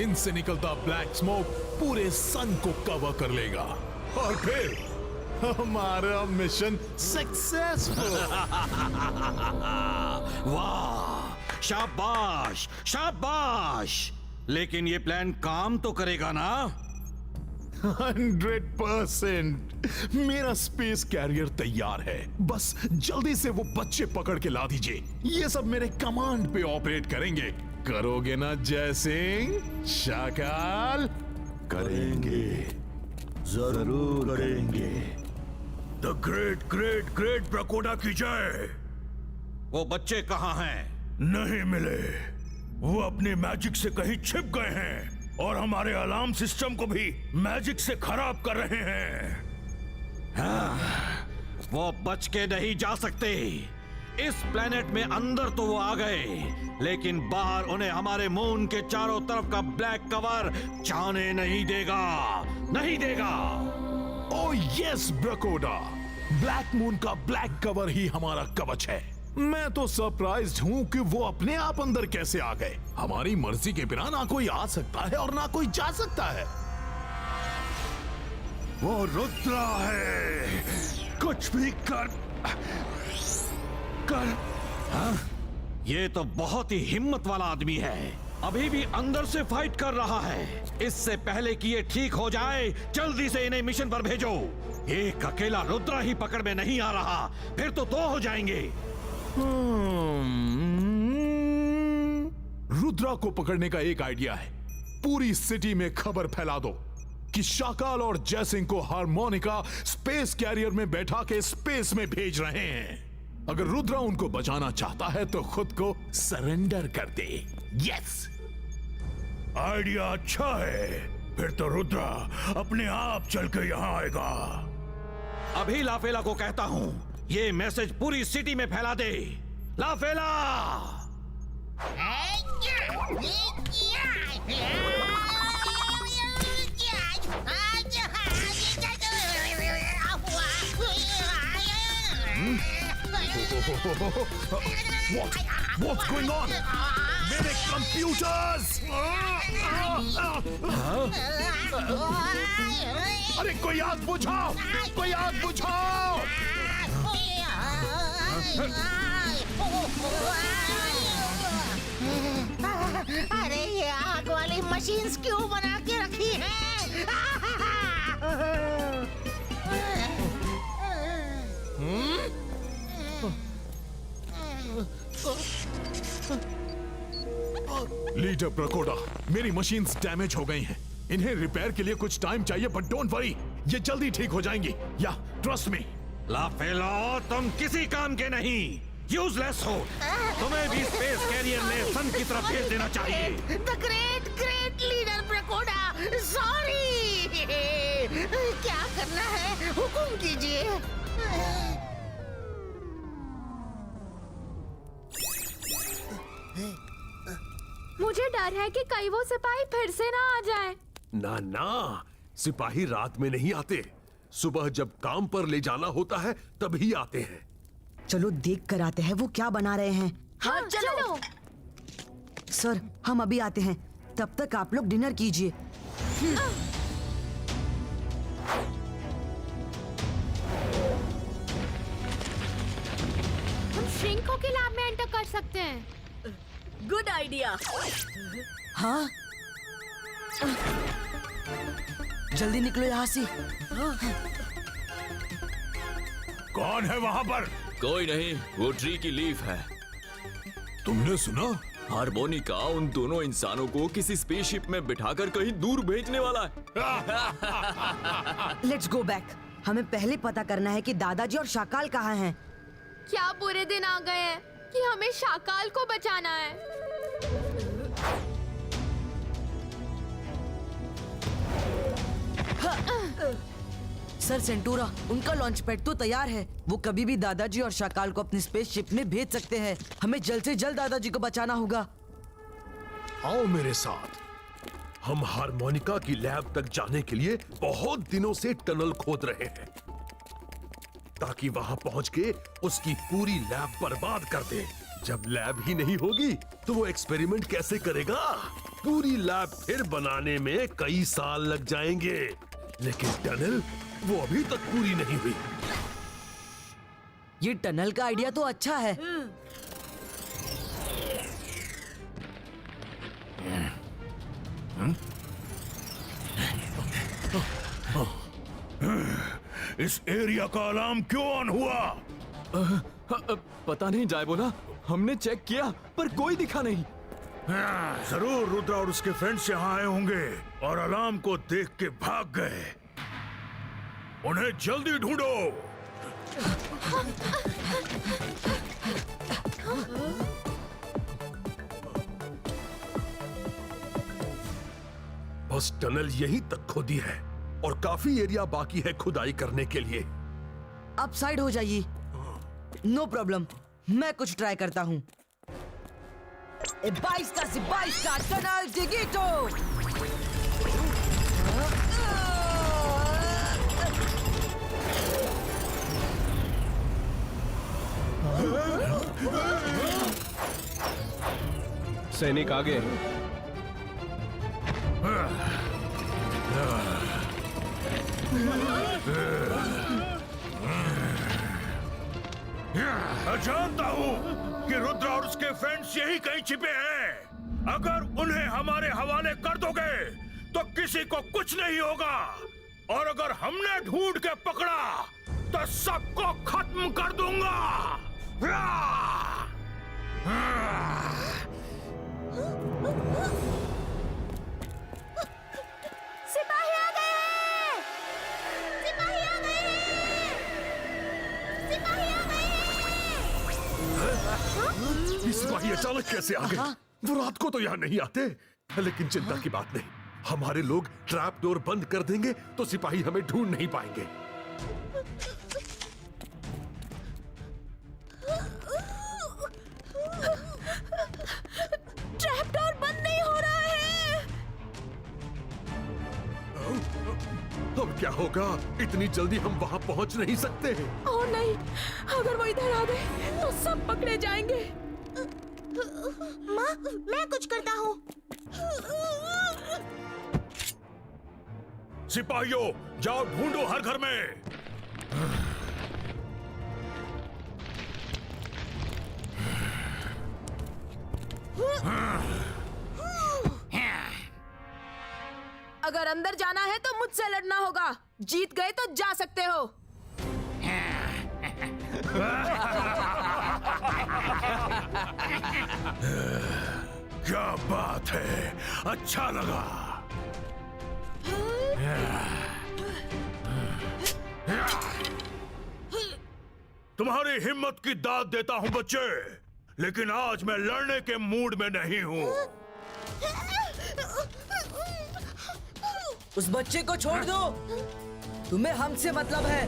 इनसे निकलता ब्लैक स्मोक पूरे सन को कवर कर लेगा और फिर हमारा मिशन सक्सेसफुल। वाह, शाबाश शाबाश। लेकिन ये प्लान काम तो करेगा ना? 100%। मेरा स्पेस कैरियर तैयार है, बस जल्दी से वो बच्चे पकड़ के ला दीजिए। ये सब मेरे कमांड पे ऑपरेट करेंगे। करोगे ना जय सिंह? शाकाल करेंगे, जरूर करेंगे। द ग्रेट ग्रेट ग्रेट ब्रकोडा की जय। वो बच्चे कहाँ हैं? नहीं मिले, वो अपने मैजिक से कहीं छिप गए हैं और हमारे अलार्म सिस्टम को भी मैजिक से खराब कर रहे हैं। हाँ, वो बच के नहीं जा सकते। इस प्लेनेट में अंदर तो वो आ गए, लेकिन बाहर उन्हें हमारे मून के चारों तरफ का ब्लैक कवर जाने नहीं देगा, नहीं देगा। ओह यस ब्रकोडा, ब्लैक मून का ब्लैक कवर ही हमारा कवच है। मैं तो सरप्राइज्ड हूँ कि वो अपने आप अंदर कैसे आ गए। हमारी मर्जी के बिना ना कोई आ सकता है और ना कोई जा सकता है। वो रुद्रा है, कुछ भी कर हाँ? ये तो बहुत ही हिम्मत वाला आदमी है, अभी भी अंदर से फाइट कर रहा है। इससे पहले कि ये ठीक हो जाए, जल्दी से इन्हें मिशन पर भेजो। एक अकेला रुद्रा ही पकड़ में नहीं आ रहा, फिर तो 2 हो जाएंगे। रुद्रा को पकड़ने का एक आइडिया है। पूरी सिटी में खबर फैला दो कि शाकाल और जयसिंह को हार्मोनिका स्पेस कैरियर में बैठा के स्पेस में भेज रहे हैं। अगर रुद्रा उनको बचाना चाहता है तो खुद को सरेंडर कर दे। यस। आइडिया अच्छा है। फिर तो रुद्रा अपने आप चल के यहाँ आएगा। अभी लाफेला को कहता हूँ ये मैसेज पूरी सिटी में फैला दे। लाफेला! What's going on? मेरे कंप्यूटर्स! अरे कोई आग बुझाओ! कोई आग बुझाओ! अरे ये आग वाली मशीन्स क्यों बना के रखी है? लीडर प्रकोडा, मेरी मशीन्स डैमेज हो गई हैं। इन्हें रिपेयर के लिए कुछ टाइम चाहिए, बट डोंट वरी, ये जल्दी ठीक हो जाएंगी। या ट्रस्ट मी। लाफेला, तुम किसी काम के नहीं, यूजलेस हो। तुम्हें भी स्पेस कैरियर में सन की तरफ भेज देना चाहिए। The great great leader Prakoda, sorry. क्या करना है, हुकुम कीजिए। मुझे डर है कि कहीं वो सिपाही फिर से ना आ जाए। ना ना, सिपाही रात में नहीं आते, सुबह जब काम पर ले जाना होता है तभी आते हैं। चलो देख कर आते हैं वो क्या बना रहे हैं। हाँ चलो। सर हम अभी आते हैं, तब तक आप लोग डिनर कीजिए। हम श्रिंको के लैब में एंटर कर सकते हैं। Good idea. हाँ जल्दी निकलो यहाँ से। कौन है वहाँ पर? कोई नहीं, वो ट्री की लीफ है। तुमने सुना? हार्मोनिका उन दोनों इंसानों को किसी स्पेसशिप में बिठाकर कहीं दूर भेजने वाला है। Let's go back. हमें पहले पता करना है कि दादाजी और शाकाल कहाँ हैं। क्या बुरे दिन आ गए हैं कि हमें शाकाल को बचाना है। सर सेंटूरा, उनका लॉन्च पैड तो तैयार है। वो कभी भी दादाजी और शाकाल को अपनी स्पेसशिप में भेज सकते हैं। हमें जल्द से जल्द दादाजी को बचाना होगा। आओ मेरे साथ। हम हार्मोनिका की लैब तक जाने के लिए बहुत दिनों से टनल खोद रहे हैं, ताकि वहां पहुंच के उसकी पूरी लैब बर्बाद कर दे। जब लैब ही नहीं होगी तो वो एक्सपेरिमेंट कैसे करेगा? पूरी लैब फिर बनाने में कई साल लग जाएंगे, लेकिन टनल वो अभी तक पूरी नहीं हुई। ये टनल का आइडिया तो अच्छा है। इस एरिया का अलार्म क्यों ऑन हुआ? पता नहीं जायबोला, हमने चेक किया पर कोई दिखा नहीं। जरूर रुद्रा और उसके फ्रेंड्स यहाँ आए होंगे और अलार्म को देख के भाग गए। उन्हें जल्दी ढूंढो। बस टनल यहीं तक खोदी है और काफी एरिया बाकी है खुदाई करने के लिए। आप साइड हो जाइए। नो प्रॉब्लम, मैं कुछ ट्राई करता हूँ। 22 का टनल जिगिटो। सैनिक आगे। जानता हूँ कि रुद्रा और उसके फ्रेंड्स यही कहीं छिपे हैं। अगर उन्हें हमारे हवाले कर दोगे तो किसी को कुछ नहीं होगा, और अगर हमने ढूंढ के पकड़ा तो सबको खत्म कर दूंगा। सिपाही आ गए! सिपाही आ गए! सिपाही आ गए! ये सिपाही अचानक कैसे आ गए? वो रात को तो यहाँ नहीं आते। लेकिन चिंता की बात नहीं, हमारे लोग ट्रैप डोर बंद कर देंगे तो सिपाही हमें ढूंढ नहीं पाएंगे। ट्रैप डोर बंद नहीं हो रहा है। अब क्या होगा? इतनी जल्दी हम वहां पहुंच नहीं सकते। ओह नहीं, अगर वो इधर आ गए तो सब पकड़े जाएंगे। माँ, मैं कुछ करता हूँ। सिपाहियों, जाओ ढूंढो हर घर में। अगर अंदर जाना है तो मुझसे लड़ना होगा। जीत गए तो जा सकते हो। क्या बात है, अच्छा लगा। तुम्हारी हिम्मत की दाद देता हूं बच्चे, लेकिन आज मैं लड़ने के मूड में नहीं हूं। उस बच्चे को छोड़ दो, तुम्हें हमसे मतलब है।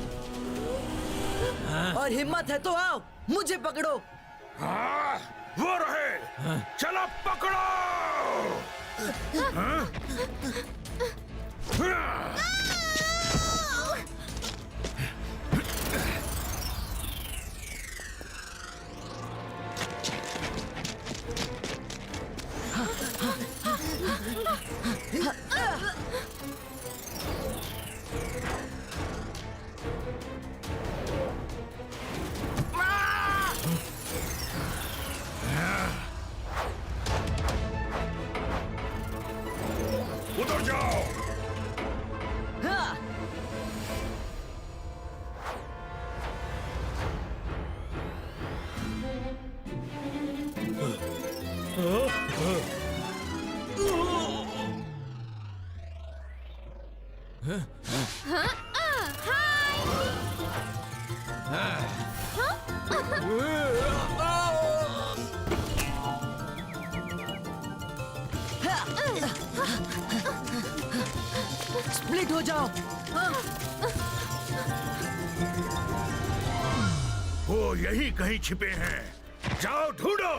और हिम्मत है तो आओ, मुझे पकड़ो। हाँ, वो रहे, चलो पकड़ो। हाँ? उधर जाओ। स्प्लिट हो जाओ। वो यही कहीं छिपे हैं, जाओ ढूंढो।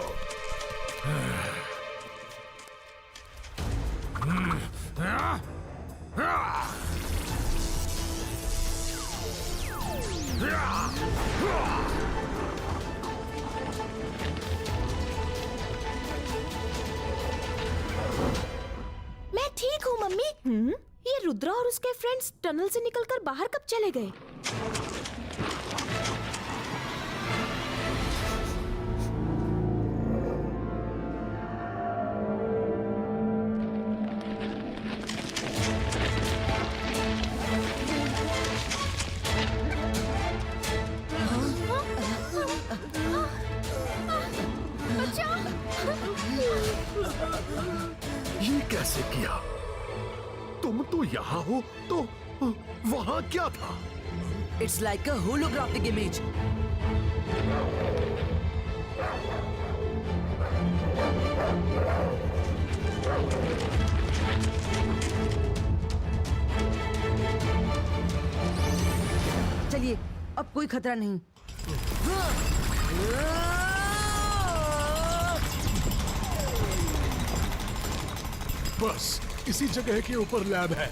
मैं ठीक हूँ मम्मी। ये रुद्रा और उसके फ्रेंड्स टनल से निकलकर बाहर कब चले गए? ये कैसे किया? तुम तो यहाँ हो तो वहाँ क्या था? It's like a holographic image. चलिए, अब कोई खतरा नहीं। बस इसी जगह के ऊपर लैब है।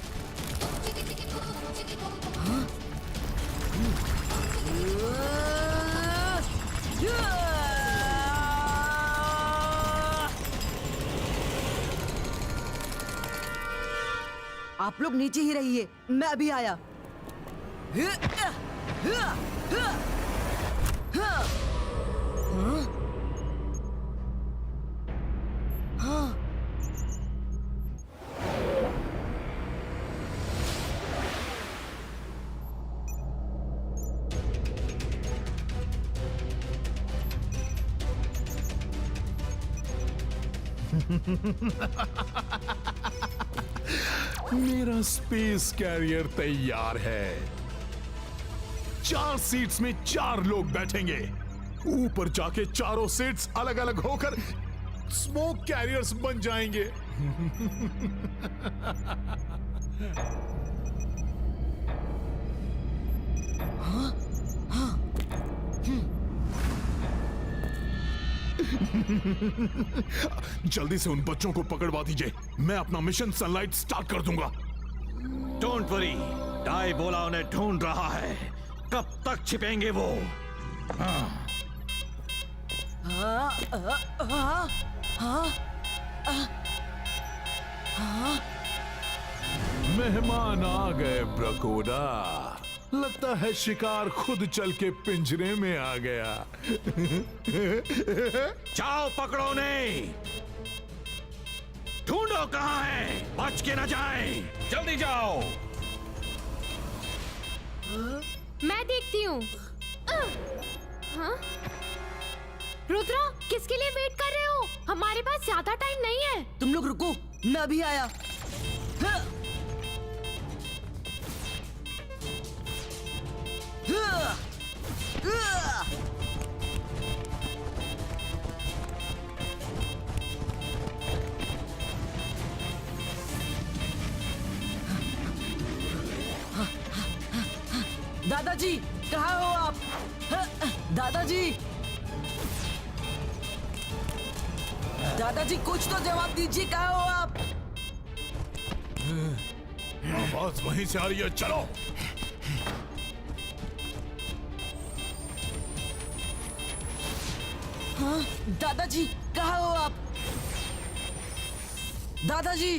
आप लोग नीचे ही रहिए, मैं अभी आया। मेरा स्पेस कैरियर तैयार है। 4 सीट्स में 4 लोग बैठेंगे। ऊपर जाके चारों सीट्स अलग अलग होकर स्मोक कैरियर्स बन जाएंगे। जल्दी से उन बच्चों को पकड़वा दीजिए। मैं अपना मिशन सनलाइट स्टार्ट कर दूंगा। डोंट वरी, डाई बोला उन्हें ढूंढ रहा है। कब तक छिपेंगे वो? मेहमान आ गए ब्रकोडा। लगता है शिकार खुद चल के पिंजरे में आ गया। जाओ पकड़ो उन्हें। ढूंढो कहां है, बच के न जाएं। जल्दी जाओ। मैं देखती हूँ। हाँ? रुद्रा, किसके लिए वेट कर रहे हो? हमारे पास ज्यादा टाइम नहीं है। तुम लोग रुको, मैं अभी आया। दादाजी, कहाँ हो आप? दादाजी, दादाजी कुछ तो जवाब दीजिए, कहाँ हो आप? आवाज वहीं से आ रही है, चलो। हाँ, दादाजी कहाँ हो आप? दादाजी,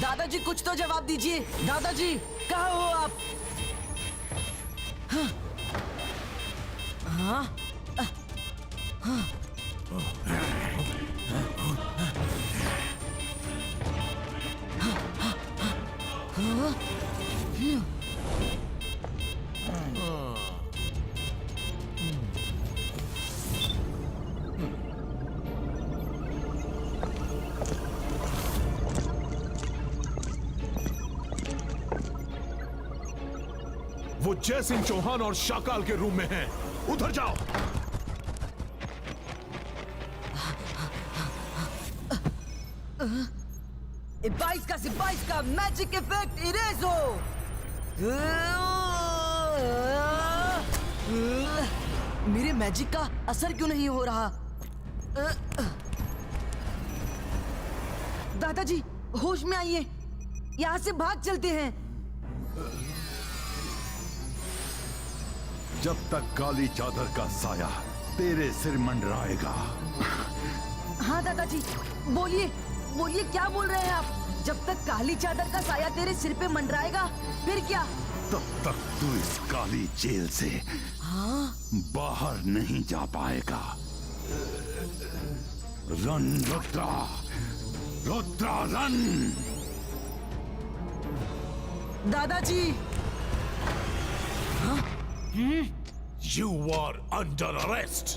दादाजी कुछ तो जवाब दीजिए। दादाजी कहाँ हो आप? हाँ, हाँ, हाँ। वो जय सिंह चौहान और शाकाल के रूम में हैं। उधर जाओ। बाईस का मैजिक इफेक्ट इरेज हो। मेरे मैजिक का असर क्यों नहीं हो रहा? दादाजी होश में आइए, यहाँ से भाग चलते हैं। जब तक काली चादर का साया तेरे सिर मंडराएगा। हाँ दादाजी, बोलिए बोलिए, क्या बोल रहे हैं आप? जब तक काली चादर का साया तेरे सिर पे मंडराएगा, फिर क्या? तब तक तू इस काली जेल से बाहर नहीं जा पाएगा। Run Rudra, Rudra run. दादाजी, You are under arrest.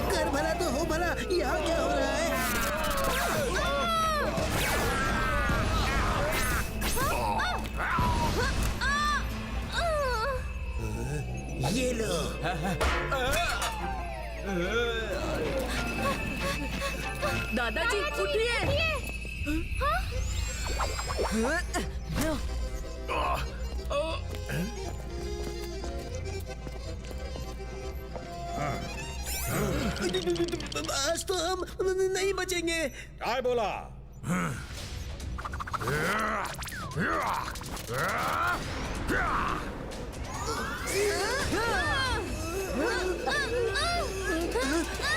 कर भला तो हो भला, यहाँ क्या हो रहा है? ये लो। दादाजी उठिए। आज तो हम नहीं बचेंगे। काय बोला?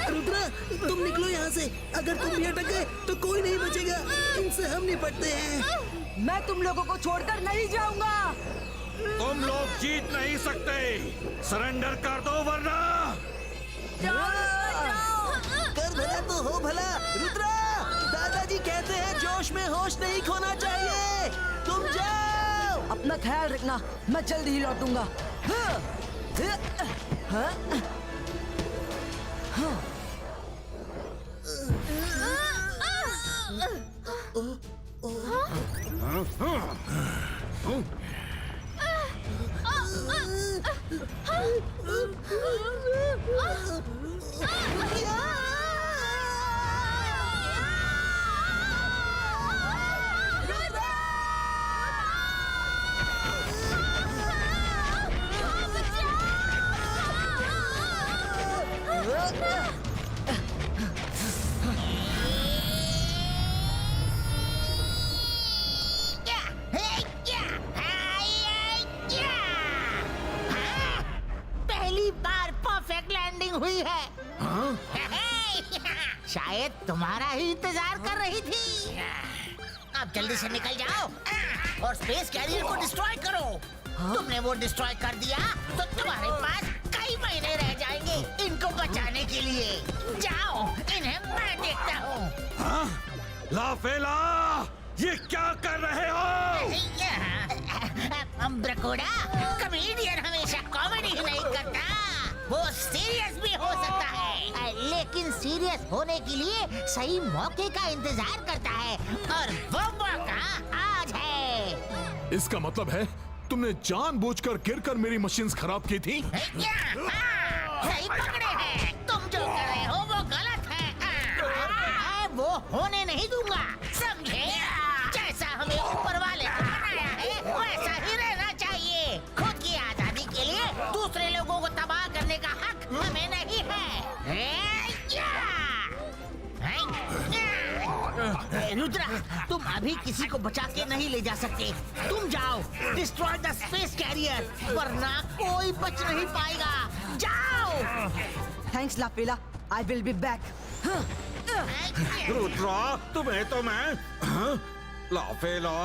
रुद्रा, तुम निकलो यहाँ से। अगर तुम भी अटक गए तो कोई नहीं बचेगा। इनसे हम निपटते हैं। मैं तुम लोगों को छोड़कर नहीं जाऊंगा। तुम लोग जीत नहीं सकते। सरेंडर कर दो वरना। कर भला तो हो भला। रुद्रा, दादाजी कहते हैं जोश में होश नहीं खोना चाहिए। तुम जाओ। अपना ख्याल रखना, मैं जल्दी ही लौटूंगा। पहली बार परफेक्ट लैंडिंग हुई है। शायद तुम्हारा ही इंतजार कर रही थी। अब जल्दी से निकल जाओ और स्पेस कैरियर को डिस्ट्रॉय करो। तुमने वो डिस्ट्रॉय कर दिया तो तुम्हारे पास कई महीने रह जाएंगे इनको बचाने के लिए। जाओ, इन्हें मैं देखता हूँ। लाफेला, ये क्या कर रहे हो? ब्रकोड़ा, कमेडियन हमेशा कॉमेडी ही नहीं करता, वो सीरियस भी हो सकता है। लेकिन सीरियस होने के लिए सही मौके का इंतजार करता है और वो मौका आज है। इसका मतलब है तुमने जानबूझकर गिरकर मेरी मशीन्स खराब की थी? सही पकड़े हैं। तुम जो कर रहे हो वो गलत है। मैं वो होने नहीं दूंगा, समझे? जैसा हमें ऊपर वाले ने बनाया है वैसा ही रहना चाहिए। खुद की आजादी के लिए दूसरे लोगों को तबाह करने का हक हमें नहीं है। रुद्रा, तुम अभी किसी को बचा के नहीं ले जा सकते। तुम जाओ, डिस्ट्रॉय द स्पेस कैरियर, वरना कोई बच नहीं पाएगा। जाओ। Thanks Lafela, I will be back. Rudra, तुम्हें तो मैं लाफेला,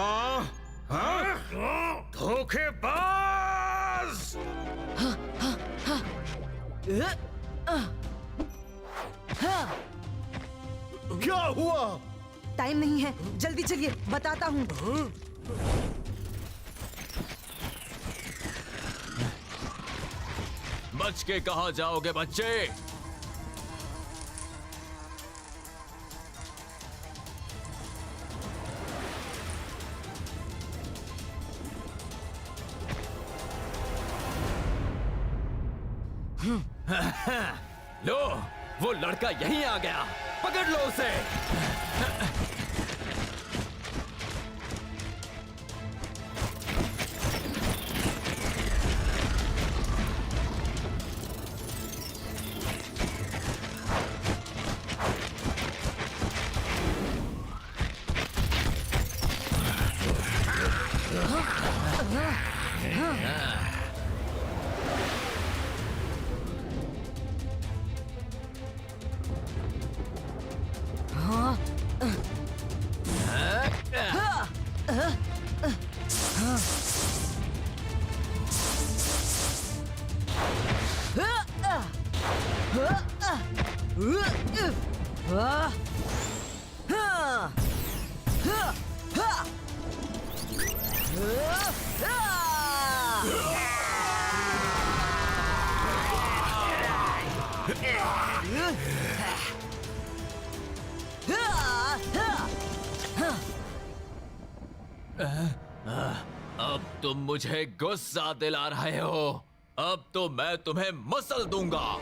धोखेबाज। क्या हुआ? टाइम नहीं है, जल्दी चलिए, बताता हूँ। बच के कहाँ जाओगे बच्चे? लो, वो लड़का यहीं आ गया। पकड़ लो उसे। अब तुम मुझे गुस्सा दिला रहे हो। अब तो मैं तुम्हें मसल दूंगा।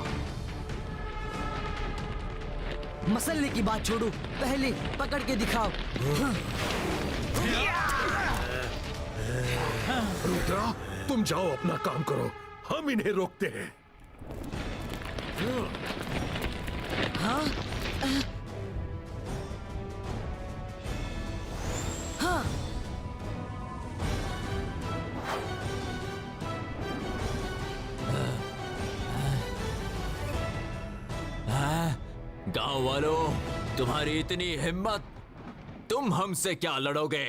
मसलने की बात छोड़ो, पहले पकड़ के दिखाओ। रुद्रा, तुम जाओ, अपना काम करो, हम इन्हें रोकते हैं। हाँ? हाँ? गांव वालों, तुम्हारी इतनी हिम्मत, तुम हमसे क्या लड़ोगे?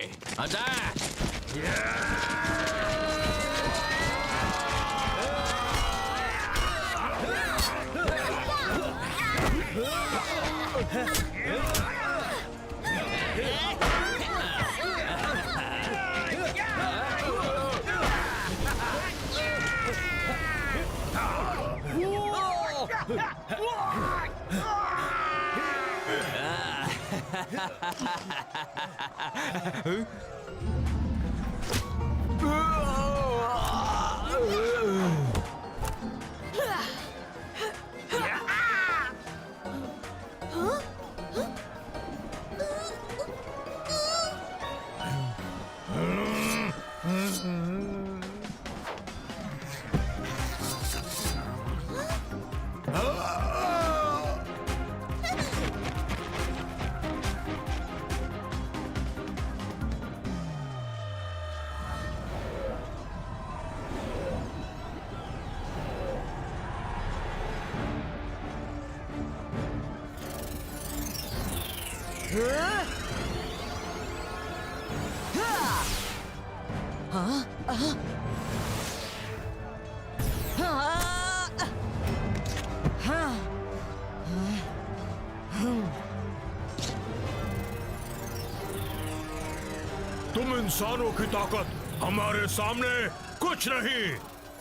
तुम इंसानों की ताकत हमारे सामने कुछ नहीं।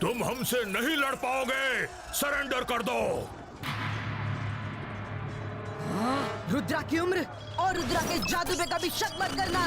तुम हमसे नहीं लड़ पाओगे। सरेंडर कर दो। रुद्रा की उम्र और रुद्रा के जादू पे कभी शक मत करना।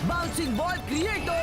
बाउंसिंग बॉल क्रिएट हो।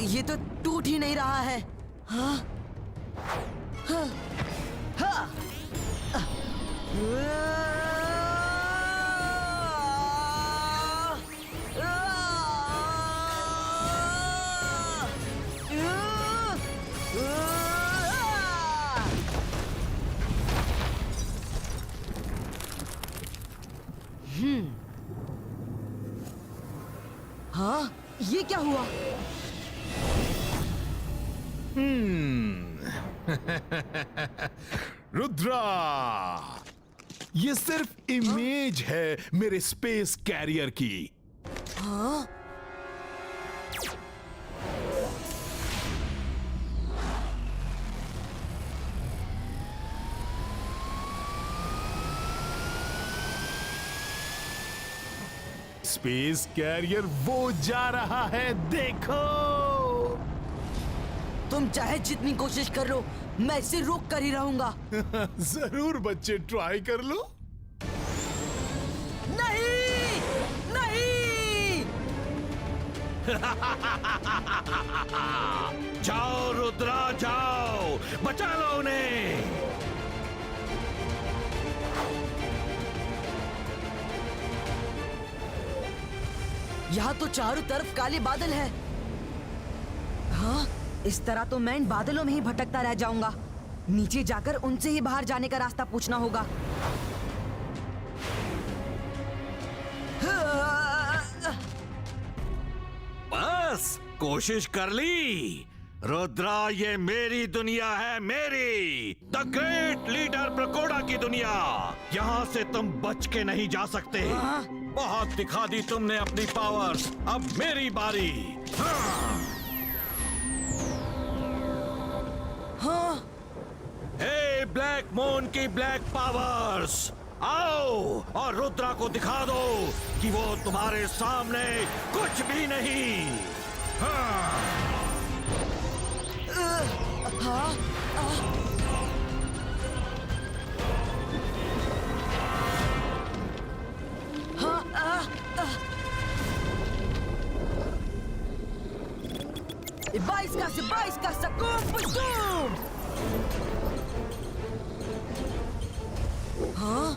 ये तो टूट ही नहीं रहा है। हाँ? हाँ? हाँ? हाँ? ये क्या हुआ? रुद्रा, ये सिर्फ इमेज है मेरे स्पेस कैरियर की। हाँ? स्पेस कैरियर वो जा रहा है, देखो। तुम चाहे जितनी कोशिश कर लो, मैं इसे रोक कर ही रहूंगा। जरूर बच्चे, ट्राई कर लो। नहीं, नहीं। जाओ रुद्रा, जाओ, बचा लो उन्हें। यहाँ तो चारों तरफ काले बादल है। हाँ, इस तरह तो मैं इन बादलों में ही भटकता रह जाऊंगा। नीचे जाकर उनसे ही बाहर जाने का रास्ता पूछना होगा। बस कोशिश कर ली। रुद्रा, ये मेरी दुनिया है, मेरी द ग्रेट लीडर प्रकोड़ा की दुनिया। यहाँ से तुम बच के नहीं जा सकते। बहुत दिखा दी तुमने अपनी पावर्स, अब मेरी बारी। हे ब्लैक मून की ब्लैक पावर्स, आओ और रुद्रा को दिखा दो कि वो तुम्हारे सामने कुछ भी नहीं। बाईस का सकूम पुशूम। हाँ?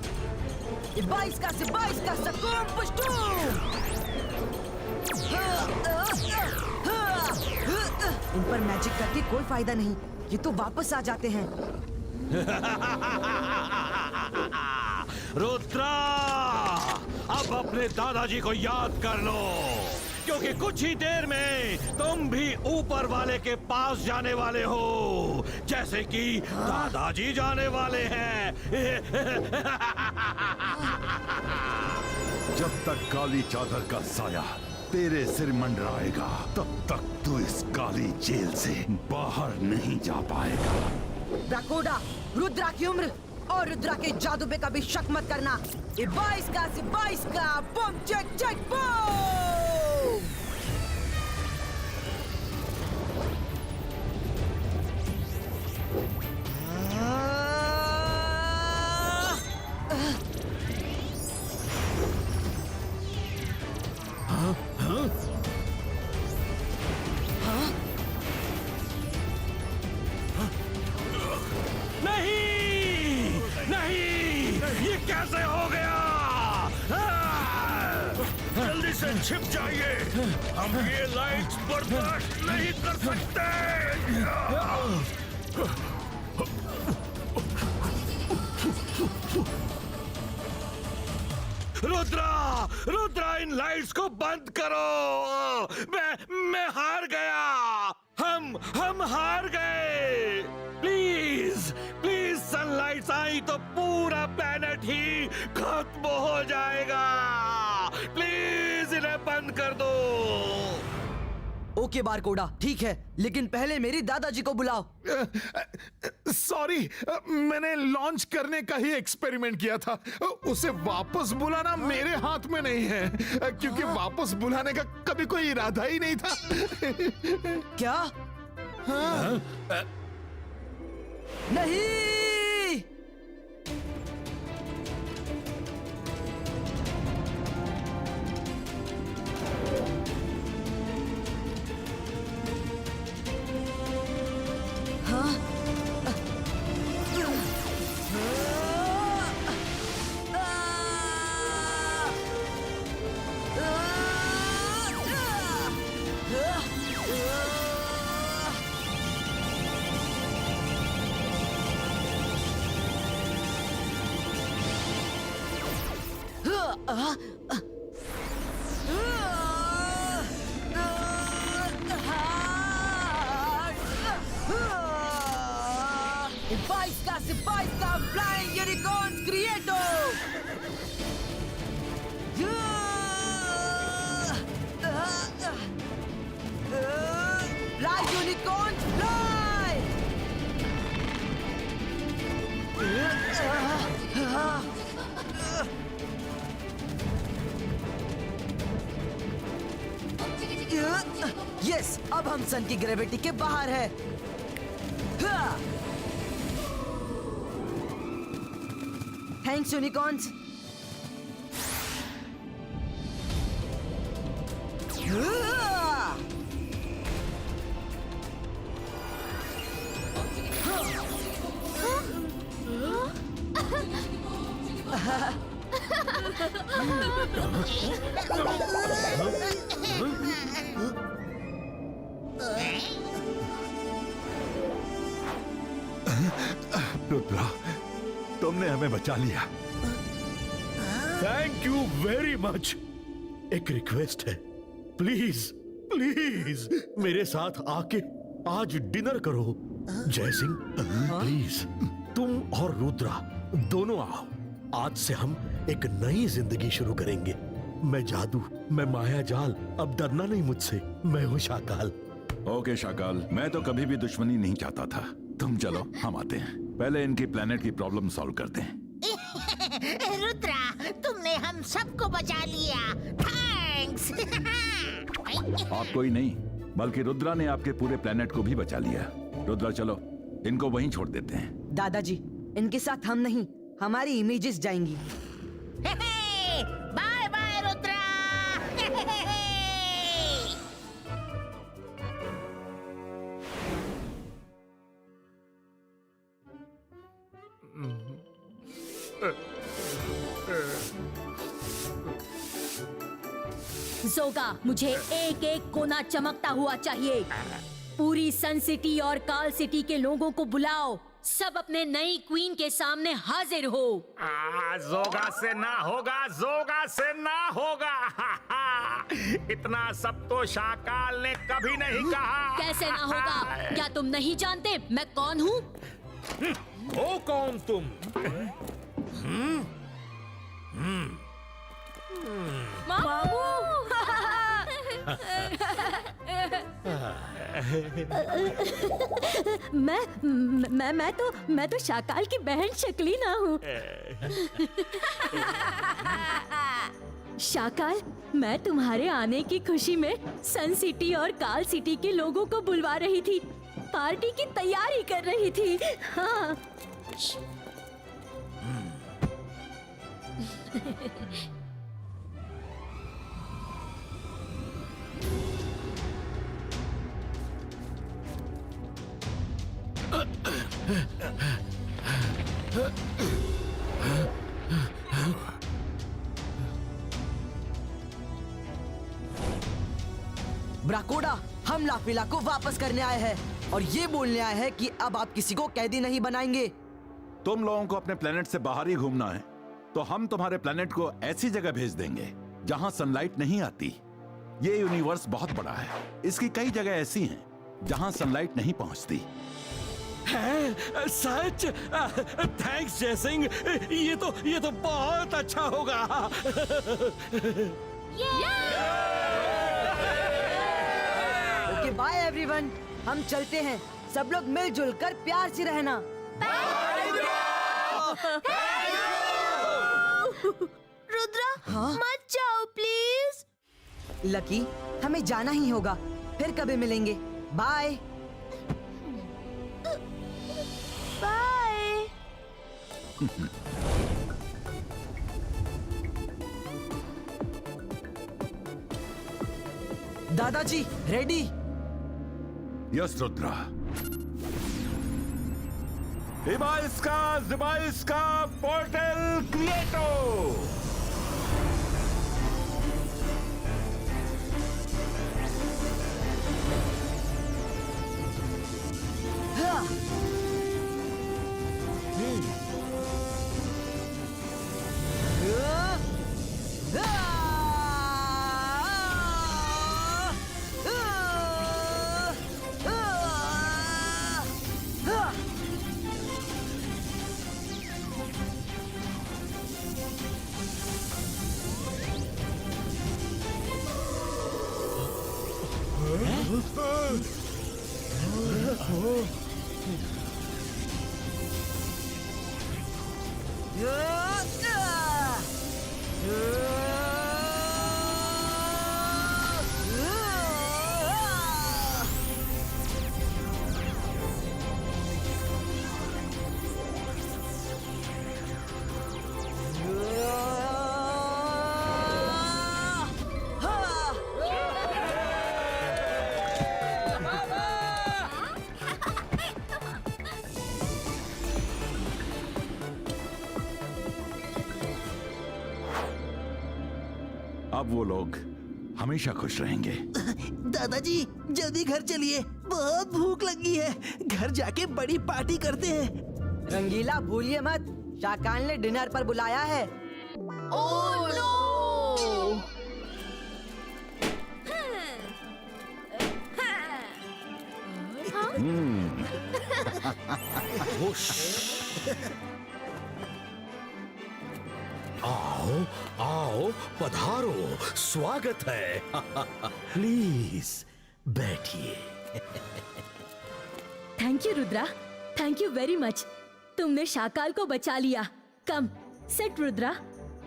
22 का सकूम पुशूम। इन पर मैजिक करके कोई फायदा नहीं, ये तो वापस आ जाते हैं। रुद्रा, अब अपने दादाजी को याद कर लो, क्योंकि कुछ ही देर में तुम भी ऊपर वाले के पास जाने वाले हो, जैसे कि दादाजी जाने वाले हैं। जब तक काली चादर का साया तेरे सिर मंडराएगा, तब तक तू इस काली जेल से बाहर नहीं जा पाएगा। ब्रकोडा, रुद्रा की उम्र और रुद्रा के जादू पे कभी शक मत करना। 22 का बम चेक चेक बम। कैसे हो गया? जल्दी से छिप जाइए, हम ये लाइट्स बर्दाश्त नहीं कर सकते। रुद्रा, इन लाइट्स को बंद करो। मैं हार गया। हम हार गए। प्लीज सनलाइट्स आई तो पूरा प्लेनेट ही खत्म हो जाएगा। प्लीज इन्हें बंद कर दो। ओके बारकोडा, ठीक है, लेकिन पहले मेरी दादाजी को बुलाओ। सॉरी, मैंने लॉन्च करने का ही एक्सपेरिमेंट किया था। उसे वापस बुलाना मेरे हाथ में नहीं है, क्योंकि वापस बुलाने का कभी कोई इरादा ही नहीं था। क्या? हाँ? नहीं। Spice का Flying Unicorns Creato! Fly Unicorns Fly! Yes, अब हम सन की ग्रेविटी के बाहर है। Thanks unicorns. रुद्रा, तुमने हमें बचा लिया। Thank you very much. एक रिक्वेस्ट है, प्लीज प्लीज मेरे साथ आके आज डिनर करो। जय सिंह प्लीज तुम और रुद्रा दोनों आओ। आज से हम एक नई जिंदगी शुरू करेंगे। मैं जादू, मैं माया जाल, अब डरना नहीं मुझसे। मैं हूँ शाकाल। ओके शाकाल, मैं तो कभी भी दुश्मनी नहीं चाहता था। तुम चलो, हम आते हैं। पहले इनकी प्लेनेट की प्रॉब्लम सॉल्व करते हैं। रुद्रा, तुमने हम सबको बचा लिया। थैंक्स। आपको ही नहीं, बल्कि रुद्रा ने आपके पूरे प्लेनेट को भी बचा लिया। रुद्रा चलो, इनको वहीं छोड़ देते हैं। दादाजी, इनके साथ हम नहीं, हमारी इमेजेस जाएंगी। Bye bye Rudra. जोगा, मुझे एक एक कोना चमकता हुआ चाहिए। पूरी सन सिटी और काल सिटी के लोगों को बुलाओ। सब अपने नई क्वीन के सामने हाजिर हो। जोगा से ना होगा, जोगा से ना होगा। इतना सब तो शाकाल ने कभी नहीं कहा। कैसे ना होगा? क्या तुम नहीं जानते मैं कौन हूँ? हो कौन तुम? मैं तो शाकाल की बहन शक्लीना हूँ। शाकाल, मैं तुम्हारे आने की खुशी में सन सिटी और काल सिटी के लोगों को बुलवा रही थी। पार्टी की तैयारी कर रही थी। हाँ। ब्राकोडा, हम लाफिला को वापस करने आए हैं और ये बोलने आए हैं कि अब आप किसी को कैदी नहीं बनाएंगे। तुम लोगों को अपने प्लेनेट से बाहर ही घूमना है, तो हम तुम्हारे प्लेनेट को ऐसी जगह भेज देंगे जहां सनलाइट नहीं आती। ये यूनिवर्स बहुत बड़ा है, इसकी कई जगह ऐसी हैं जहां सनलाइट नहीं पहुंचती। सच? थैंक्स जय सिंह, ये तो बहुत अच्छा होगा। ओके बाय एवरीवन, हम चलते हैं। सब लोग मिलजुल कर प्यार से रहना। रुद्रा, मत जाओ प्लीज। लकी, हमें जाना ही होगा, फिर कभी मिलेंगे। Bye bye. दादाजी रेडी? यस रुद्रा। इबाइस्का पोर्टल क्रिएटो। अब वो लोग हमेशा खुश रहेंगे। दादाजी जल्दी घर चलिए, बहुत भूख लगी है। घर जाके बड़ी पार्टी करते हैं। रंगीला भूलिए मत, शाकाल ने डिनर पर बुलाया है। Oh no! आओ आओ पधारो, स्वागत है। प्लीज बैठिए। Thank you Rudra, thank you very much. तुमने शाकाल को बचा लिया। कम सेट रुद्रा,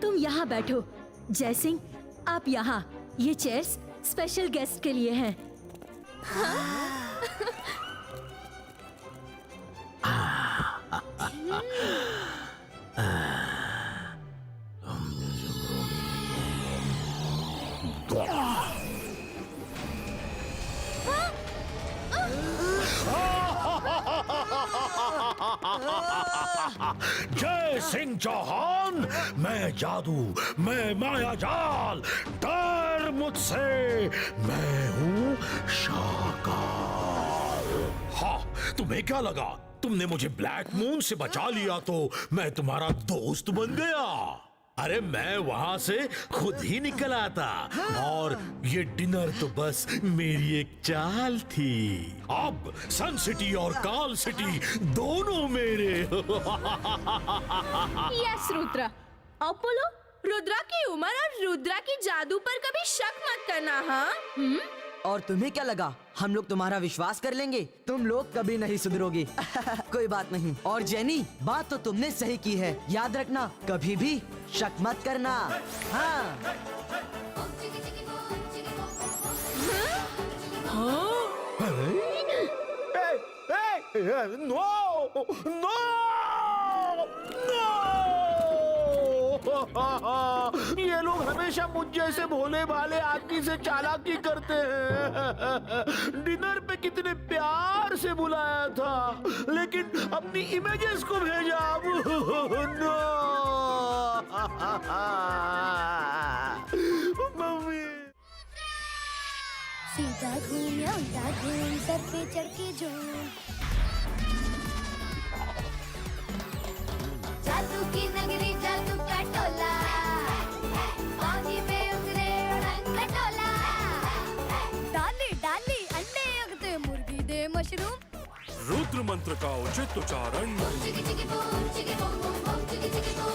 तुम यहाँ बैठो। जयसिंह आप यहाँ। ये चेयर्स स्पेशल गेस्ट के लिए हैं। जय सिंह चौहान, मैं जादू, मैं माया जाल, डर मुझसे, मैं हूँ शाकाल। हाँ, तुम्हें क्या लगा तुमने मुझे ब्लैक मून से बचा लिया तो मैं तुम्हारा दोस्त बन गया? अरे मैं वहां से खुद ही निकल आता और ये डिनर तो बस मेरी एक चाल थी। अब सन सिटी और काल सिटी दोनों मेरे। यस रुद्रा। अपोलो, रुद्रा की उम्र और रुद्रा की जादू पर कभी शक मत करना। हाँ और तुम्हें क्या लगा हम लोग तुम्हारा विश्वास कर लेंगे? तुम लोग कभी नहीं सुधरोगे। कोई बात नहीं। और जेनी, बात तो तुमने सही की है, याद रखना कभी भी शक मत करना। हाँ। नो नो ये लोग हमेशा मुझ जैसे भोले भाले आदमी से चालाकी करते हैं। डिनर पे कितने प्यार से बुलाया था, लेकिन अपनी इमेजेस को भेजा। No mummy. सीधा घूम या उल्टा घूम, सर पे चढ़ के झूम। जादू की नगरी, जादू का टोला, पानी में उतरे उड़न खटोला। डाली डाली अंडे उगते, मुर्गी दे मशरूम। रुद्र मंत्र का उचित उच्चारण। चिकी चिकी बूम, चिकी बूम बूम बूम, चिकी चिकी बूम।